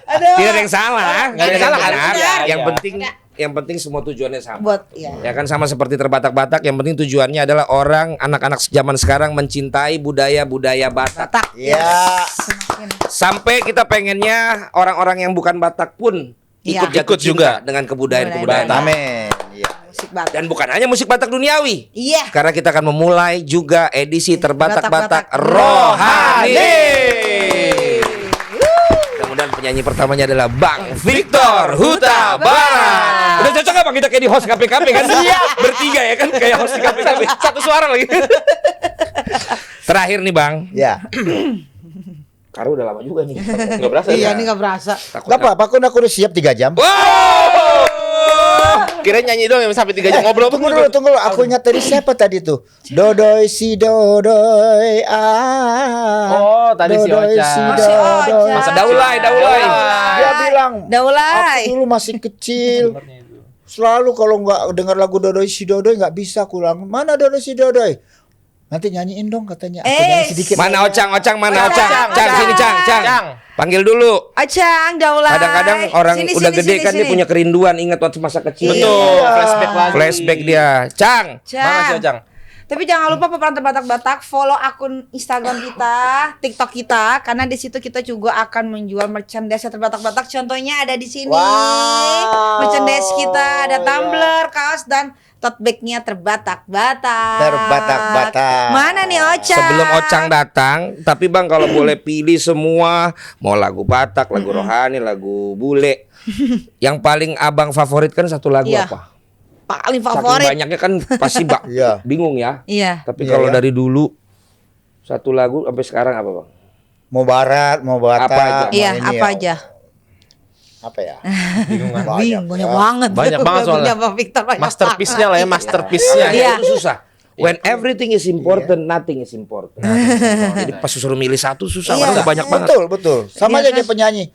Speaker 3: Tidak ada yang salah. Nggak ada yang salah kan?
Speaker 1: Benar.
Speaker 3: Yang penting semua tujuannya sama.
Speaker 1: Buat ya.
Speaker 3: Ya kan sama seperti terbatak-batak, yang penting tujuannya adalah orang anak-anak zaman sekarang mencintai budaya-budaya Batak.
Speaker 1: Batak.
Speaker 4: Ya.
Speaker 3: Sampai kita pengennya orang-orang yang bukan Batak pun
Speaker 1: Iya.
Speaker 3: ikut jatuh
Speaker 2: Ikut
Speaker 3: cinta
Speaker 2: juga
Speaker 3: dengan kebudayaan-kebudayaan
Speaker 1: Batak.
Speaker 3: Batak.
Speaker 4: Amin. Iya.
Speaker 1: Musik Batak.
Speaker 3: Dan bukan hanya musik Batak duniawi.
Speaker 1: Iya.
Speaker 3: Karena kita akan memulai juga edisi terbatak-batak
Speaker 1: Batak-batak
Speaker 3: rohani. Mudah-mudahan penyanyi pertamanya adalah Bang Victor Huta Barat. Udah cocok gak Bang kita kayak di host KPKP kan? Iya. Bertiga ya kan kayak host di KPKP. Satu suara lagi. Terakhir nih Bang.
Speaker 4: Ya.
Speaker 3: Karena udah lama juga nih.
Speaker 2: Nggak berasa
Speaker 1: Iya,
Speaker 2: ya?
Speaker 1: ini nggak berasa.
Speaker 4: Gak apa-apa, aku udah siap 3 jam.
Speaker 3: Wow.
Speaker 2: Kira nyanyi dong yang sampai 3 jam ngobrol.
Speaker 4: Tunggu dulu. Aku ingat tadi siapa tadi tuh? Dodoi si Dodoi
Speaker 2: Oh, tadi si
Speaker 4: Dodoi
Speaker 2: Ocha.
Speaker 4: si
Speaker 1: Oh, si Ocha.
Speaker 4: Dodoi.
Speaker 3: Masa Daulay.
Speaker 4: Dia bilang,
Speaker 1: Daulay.
Speaker 4: aku dulu masih kecil. Selalu kalau nggak dengar lagu Dodoi si Dodoi nggak bisa kulang. Mana Dodoi si Dodoi? Nanti nyanyiin dong katanya. Aku nyanyi sedikit.
Speaker 3: Mana Ocang mana
Speaker 1: Ocang,
Speaker 3: Ocang?
Speaker 1: Ocang.
Speaker 3: Sini Cang.
Speaker 2: Cang.
Speaker 3: Panggil dulu.
Speaker 1: Acang, Daulay.
Speaker 3: Kadang-kadang orang
Speaker 1: Sini,
Speaker 3: udah
Speaker 1: sini,
Speaker 3: gede
Speaker 1: sini,
Speaker 3: kan dia
Speaker 1: sini.
Speaker 3: punya kerinduan ingat waktu masa kecil.
Speaker 2: Betul.
Speaker 4: Iya.
Speaker 2: Flashback lagi.
Speaker 3: Flashback dia. Cang.
Speaker 2: Mana si Ojang?
Speaker 1: Tapi jangan lupa peperan Batak-Batak follow akun Instagram kita, TikTok kita, karena di situ kita juga akan menjual merchandise Batak-Batak. Contohnya ada di sini.
Speaker 4: Wow.
Speaker 1: Merchandise kita ada
Speaker 4: Iya.
Speaker 1: tumbler, kaos dan tote bagnya terbatak-batak.
Speaker 4: Terbatak-batak.
Speaker 1: Mana nih Ocang?
Speaker 3: Sebelum Ocang datang, tapi Bang kalau boleh pilih semua, mau lagu Batak, lagu rohani, lagu bule, yang paling Abang favoritkan satu lagu
Speaker 1: Iya.
Speaker 3: apa?
Speaker 1: Paling
Speaker 3: Saking
Speaker 1: favorit.
Speaker 3: banyaknya kan pasti
Speaker 4: Iya.
Speaker 3: bingung ya.
Speaker 1: Iya.
Speaker 3: Tapi
Speaker 4: Iya,
Speaker 3: kalau
Speaker 4: ya.
Speaker 3: dari dulu satu lagu sampai sekarang apa Bang?
Speaker 4: Mau barat, mau Batak.
Speaker 3: Apa aja?
Speaker 4: mau
Speaker 1: Iya,
Speaker 4: ini
Speaker 1: apa
Speaker 4: ya.
Speaker 1: aja?
Speaker 4: Apa ya?
Speaker 2: Bingungan.
Speaker 1: Banyak banget.
Speaker 2: Banyak banget soalnya.
Speaker 1: Punya Bang Victor banyak
Speaker 2: Masterpiece-nya lah ya,
Speaker 1: banget.
Speaker 2: masterpiece-nya.
Speaker 1: Iya.
Speaker 3: Itu susah. When everything is important, nothing is important. Jadi pas suruh milih satu susah,
Speaker 1: Iya.
Speaker 3: warna banyak banget.
Speaker 4: Betul, betul. Sama
Speaker 1: Iya
Speaker 4: aja
Speaker 1: kan?
Speaker 4: kayak penyanyi.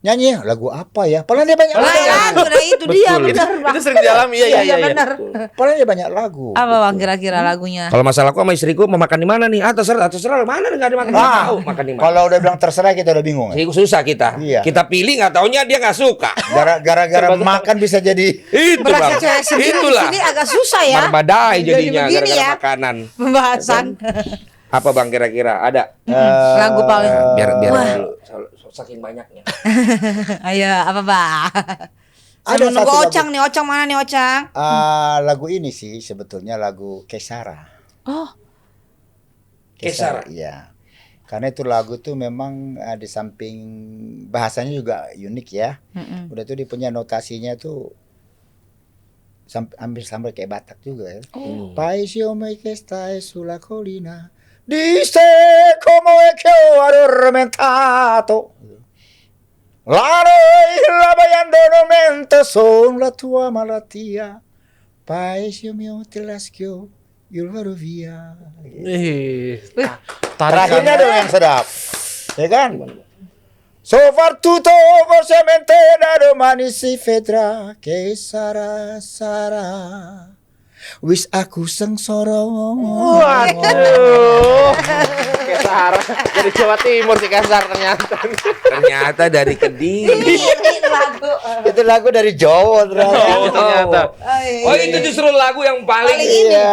Speaker 4: Nyanyi lagu apa ya? Padahal dia banyak
Speaker 1: Lah
Speaker 4: lagu.
Speaker 1: kan, udah itu dia
Speaker 3: Betul.
Speaker 1: benar.
Speaker 2: Itu sering dialami, iya, iya, iya.
Speaker 1: benar.
Speaker 4: Padahal dia banyak lagu.
Speaker 1: Apa Bang kira-kira lagunya?
Speaker 3: Kalau masalah aku sama istriku mau makan di mana nih? Terserah mana nih, nggak ada makan. Nggak tahu makan di mana.
Speaker 4: Kalau udah bilang terserah kita udah bingung. Ya?
Speaker 3: Jadi susah kita.
Speaker 4: Iya.
Speaker 3: Kita pilih nggak taunya dia nggak suka.
Speaker 4: Gara-gara makan bisa jadi
Speaker 3: Itu
Speaker 1: Berasa
Speaker 3: Bang.
Speaker 1: cewek sendiri di
Speaker 3: Itulah.
Speaker 1: sini agak susah ya.
Speaker 3: Marbadai
Speaker 1: Jadi
Speaker 3: jadinya
Speaker 1: begini
Speaker 3: gara-gara
Speaker 1: ya.
Speaker 3: makanan.
Speaker 1: Pembahasan.
Speaker 3: Apa Bang kira-kira ada?
Speaker 1: Lagu paling.
Speaker 3: Biar
Speaker 1: Wah.
Speaker 3: dulu. Saking banyaknya.
Speaker 1: Ayo, apa Bang?
Speaker 4: Ada
Speaker 1: Ada nunggu
Speaker 4: satu lagu.
Speaker 1: Ocang nih, Ocang mana nih Ocang?
Speaker 4: lagu ini sih sebetulnya lagu Kesara.
Speaker 1: Oh,
Speaker 3: Kesara.
Speaker 4: Iya. Karena itu lagu tuh memang di samping bahasanya juga unik ya. Udah tuh dia punya notasinya tuh hampir sampai kayak Batak juga ya. Paisio me que está sulla collina. Dice como es que ho addormentato. La noche la bayando non mente son la tua malattia. Paisio mio te lascio io vado via. Terakhirnya dong yang sedap. Ya kan? Soprattutto forsemente da domani si vedrà che sarà. Wis aku sengsara.
Speaker 2: Waduh. Kesara. Dari Jawa Timur sih Kesar ternyata.
Speaker 3: Ternyata dari Kediri.
Speaker 1: ini lagu.
Speaker 4: Itu lagu dari Jawa
Speaker 2: Oh, ternyata.
Speaker 3: Oh itu justru lagu yang paling.
Speaker 4: Iya.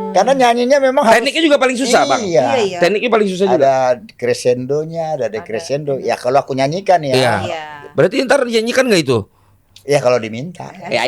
Speaker 4: Karena nyanyinya memang harus
Speaker 3: Tekniknya juga paling susah Bang.
Speaker 4: Iya.
Speaker 1: Iya.
Speaker 3: Tekniknya paling susah juga.
Speaker 4: Ada crescendonya, ada decrescendo. Ya kalau aku nyanyikan ya.
Speaker 3: Iya.
Speaker 1: Iya.
Speaker 3: Berarti ntar nyanyikan nggak itu?
Speaker 4: Ya kalau diminta.
Speaker 3: Ya,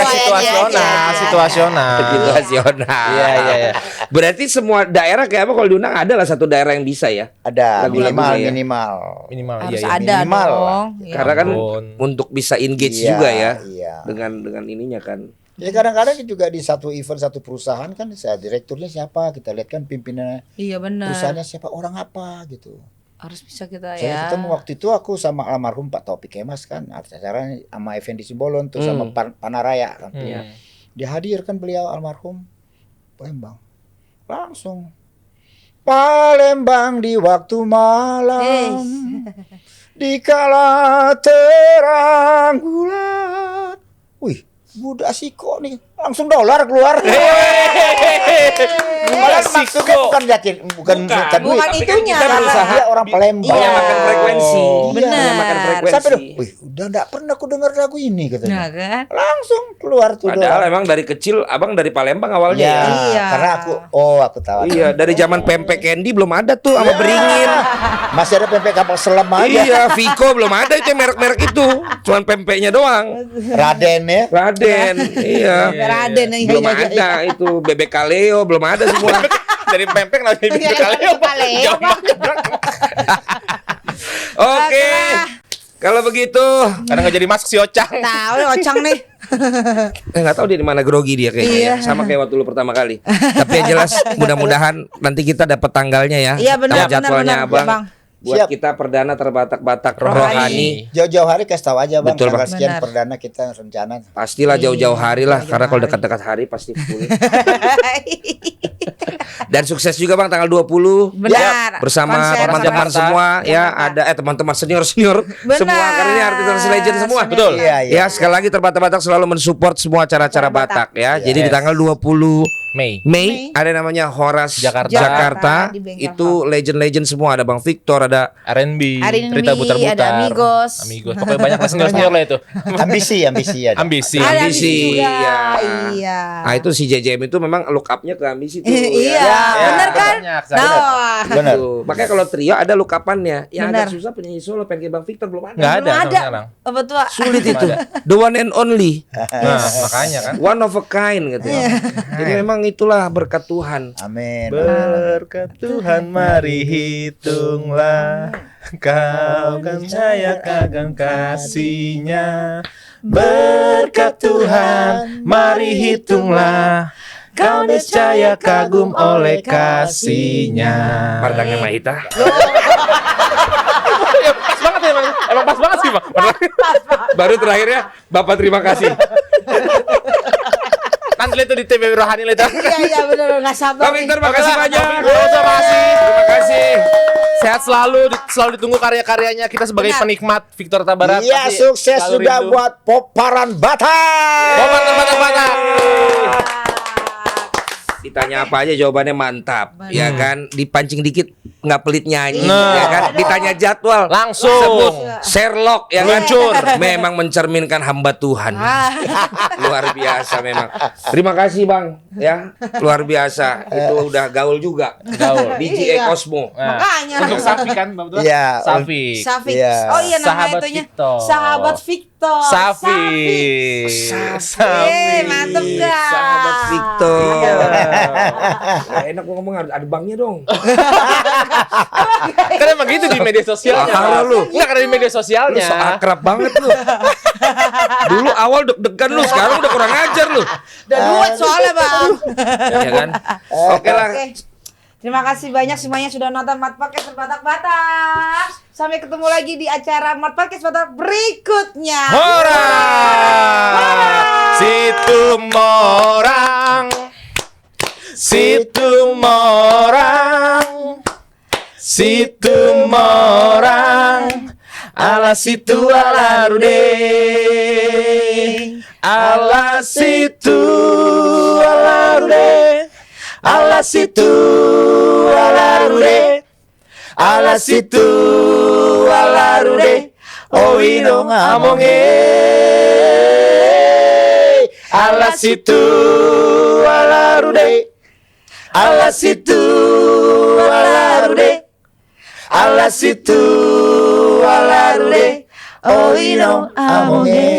Speaker 2: Situasional, situasional.
Speaker 3: Situasional.
Speaker 2: Iya, iya, iya.
Speaker 3: Berarti semua daerah kayak apa kalau diundang ada lah satu daerah yang bisa ya.
Speaker 4: Ada
Speaker 3: Lagu-lagunya ya.
Speaker 4: minimal.
Speaker 2: Minimal
Speaker 1: Harus
Speaker 2: iya, iya.
Speaker 1: ada
Speaker 4: Minimal
Speaker 1: dong. Iya.
Speaker 3: Karena kan
Speaker 2: ampun.
Speaker 3: untuk bisa engage
Speaker 4: Iya,
Speaker 3: juga ya.
Speaker 4: iya.
Speaker 3: Dengan ininya kan.
Speaker 4: Ya kadang-kadang juga di satu event satu perusahaan kan saya direkturnya siapa, kita lihat kan pimpinannya
Speaker 1: Iya benar.
Speaker 4: perusahaannya siapa, orang apa gitu.
Speaker 1: Harus bisa kita
Speaker 4: Saya
Speaker 1: ya.
Speaker 4: ketemu waktu itu aku sama almarhum Pak Taufik Kemas kan, acara sama Effendi Simbolon tuh sama Panaraya kan.
Speaker 2: Hmm.
Speaker 4: Dihadirkan beliau almarhum Palembang. Langsung Palembang di waktu malam. Di kala terang bulan. Wih, budak siko nih. Langsung dolar keluar. Malah maksudnya bukan yakin, bukan
Speaker 1: Bukan
Speaker 4: duit.
Speaker 1: itunya.
Speaker 3: kita berusaha
Speaker 4: Dia orang Palembang.
Speaker 1: Iya.
Speaker 3: menyamakan frekuensi.
Speaker 1: Benar.
Speaker 3: Menyamakan frekuensi.
Speaker 4: Sampai dong, wih, udah enggak pernah aku dengar lagu ini
Speaker 1: Nah
Speaker 4: katanya.
Speaker 1: kan?
Speaker 4: Langsung keluar tuh
Speaker 3: Padahal
Speaker 4: dolar.
Speaker 3: emang dari kecil abang dari Palembang awalnya
Speaker 4: Ya,
Speaker 3: ya.
Speaker 1: Iya.
Speaker 4: karena aku tahu.
Speaker 3: Iya, dari zaman pempek candy belum ada tuh sama beringin.
Speaker 4: Masih ada pempek kapal selam aja.
Speaker 3: Iya, Vico belum ada itu merek-merek itu. Cuman pempeknya doang.
Speaker 4: Raden ya.
Speaker 3: Raden, iya.
Speaker 1: Raden iya,
Speaker 3: Belum
Speaker 1: iya, iya.
Speaker 3: ada itu bebek kaleo belum ada semua.
Speaker 2: Dari pempek lagi
Speaker 1: Iya,
Speaker 2: bikin kali.
Speaker 1: Paleo, Bang.
Speaker 3: Oke. Kalau begitu,
Speaker 2: Karena nggak jadi masuk si Ocang.
Speaker 1: Tahu nih Ocang nih.
Speaker 3: nggak tahu dia di mana grogi dia kayaknya.
Speaker 1: Iya.
Speaker 3: Ya. Sama kayak waktu lu pertama kali. Tapi yang jelas mudah-mudahan nanti kita dapat tanggalnya ya.
Speaker 1: Iya, benar,
Speaker 3: Tahu jadwalnya
Speaker 1: benar,
Speaker 3: abang.
Speaker 1: iya, Bang.
Speaker 3: Buat
Speaker 4: Siap.
Speaker 3: kita perdana terbatak-batak
Speaker 1: Rohani.
Speaker 3: rohani.
Speaker 4: Jauh-jauh hari kasih tahu aja Bang.
Speaker 3: Betul, Bang.
Speaker 4: Tanggal sekian
Speaker 1: Benar.
Speaker 4: perdana kita rencana.
Speaker 3: Pastilah jauh-jauh hari lah,
Speaker 1: Jauh-jauh
Speaker 3: karena kalau
Speaker 1: hari.
Speaker 3: dekat-dekat hari pasti full. Dan sukses juga Bang tanggal 20.
Speaker 1: Benar.
Speaker 3: Bersama
Speaker 1: Konser
Speaker 3: teman-teman
Speaker 2: Jakarta.
Speaker 3: semua ya,
Speaker 1: Jakarta.
Speaker 3: ada teman-teman senior-senior
Speaker 1: Benar.
Speaker 3: semua karena ini artis legend semua.
Speaker 1: Senior.
Speaker 2: Betul.
Speaker 4: Iya, iya.
Speaker 3: Ya, sekali lagi Terbatak-Batak selalu mensupport semua acara-acara
Speaker 1: Acara Batak.
Speaker 3: Batak ya.
Speaker 4: Yes.
Speaker 3: Jadi di tanggal 20
Speaker 2: Mei.
Speaker 3: Mei, ada namanya Horas
Speaker 2: Jakarta.
Speaker 3: Jakarta.
Speaker 1: Di bengkel
Speaker 3: Itu legend-legend semua, ada Bang Victor, ada
Speaker 2: R&B,
Speaker 1: R&B,
Speaker 2: Rita Butar-Butar,
Speaker 1: ada Amigos.
Speaker 2: Pokoknya banyak senior lah itu.
Speaker 4: Ambisi ada.
Speaker 2: Ambisi.
Speaker 1: Ada
Speaker 3: Ambisi,
Speaker 1: juga.
Speaker 3: ya.
Speaker 1: Iya.
Speaker 3: Nah itu si JJM itu memang look up-nya ke Ambisi tuh.
Speaker 1: Iya,
Speaker 3: ya.
Speaker 1: benar kan?
Speaker 2: banyak,
Speaker 1: Nah,
Speaker 4: Benar.
Speaker 3: Tuh. Makanya kalau trio ada look up-annya. Yang
Speaker 1: Benar.
Speaker 3: agak susah penyanyi solo pengen kayak Bang Victor belum ada.
Speaker 2: Nggak ada
Speaker 1: belum
Speaker 2: sampai
Speaker 1: ada.
Speaker 2: sekarang.
Speaker 1: Apa tua?
Speaker 3: Sulit itu. The one and only.
Speaker 2: Nah, makanya kan.
Speaker 3: One of a kind gitu. Jadi memang itulah berkat Tuhan.
Speaker 4: Amin.
Speaker 2: Berkat Tuhan mari hitunglah kau kan saya kagum kasihnya. Berkat Tuhan mari hitunglah kau niscaya kagum oleh kasihnya.
Speaker 3: Mardangnya Mahita.
Speaker 2: Pas banget ya, emang pas banget sih, Bang.
Speaker 3: Baru terakhirnya Bapak terima kasih.
Speaker 2: Nanti lihat tuh di TV Rohani lihat.
Speaker 1: Iya benar nggak sabar.
Speaker 3: Bang Victor makasih banyak.
Speaker 2: Terima kasih.
Speaker 3: Terima kasih.
Speaker 2: Sehat selalu ditunggu karya-karyanya kita sebagai
Speaker 1: Benar.
Speaker 2: penikmat Victor Tabarat.
Speaker 4: Iya,
Speaker 2: pasti
Speaker 4: sukses
Speaker 2: selalu
Speaker 4: juga
Speaker 2: rindu.
Speaker 4: buat Poparan Batak.
Speaker 2: Poparan Batak.
Speaker 3: Ditanya apa aja jawabannya mantap. Ya kan, dipancing dikit nggak pelit nyanyi,
Speaker 2: Nah.
Speaker 3: ya kan? Ditanya jadwal
Speaker 2: Langsung.
Speaker 3: sebut Sherlock yang
Speaker 2: Meluncur.
Speaker 3: memang mencerminkan hamba Tuhan.
Speaker 1: Ah.
Speaker 3: Luar biasa memang. Terima kasih Bang, ya. Luar biasa. Itu udah gaul juga.
Speaker 2: Gaul.
Speaker 3: DJ
Speaker 1: Iya.
Speaker 3: Cosmo.
Speaker 2: Nah,
Speaker 1: Makanya.
Speaker 2: untuk Safi kan, Bang Betul?
Speaker 4: Iya.
Speaker 2: Safi.
Speaker 1: Safik.
Speaker 4: Iya.
Speaker 1: Oh iya nama
Speaker 2: Sahabat
Speaker 1: itunya.
Speaker 2: Victor.
Speaker 1: Sahabat Victor.
Speaker 2: Safi.
Speaker 1: Mantep dah.
Speaker 3: Sahabat Victor.
Speaker 2: Iya.
Speaker 3: Ya, enak gua ngomong ada bangnya dong.
Speaker 2: Kan emang gitu di media sosialnya.
Speaker 3: Parah lu.
Speaker 2: Enggak karena di media
Speaker 3: Lu
Speaker 2: sosialnya.
Speaker 3: so akrab banget lu. Dulu awal deg-degan lu, sekarang udah kurang ajar lu.
Speaker 1: Udah duet soalnya bang.
Speaker 3: Ya kan? Oke lah.
Speaker 1: Oke. Terima kasih banyak semuanya sudah nonton Mat Podcast Batak-Batak. Sampai ketemu lagi di acara Mat Podcast Batak berikutnya.
Speaker 2: Hora. Situ morang. Situ morang. Situ morang. Ala situ ala rude. Ala situ ala rude. Ala situ ala rude. Ala situ ala rude. Oh ino ngamonge. Ala situ ala rude. Ala situ ala rude. Ala situ ala rude. Oh ino amonge.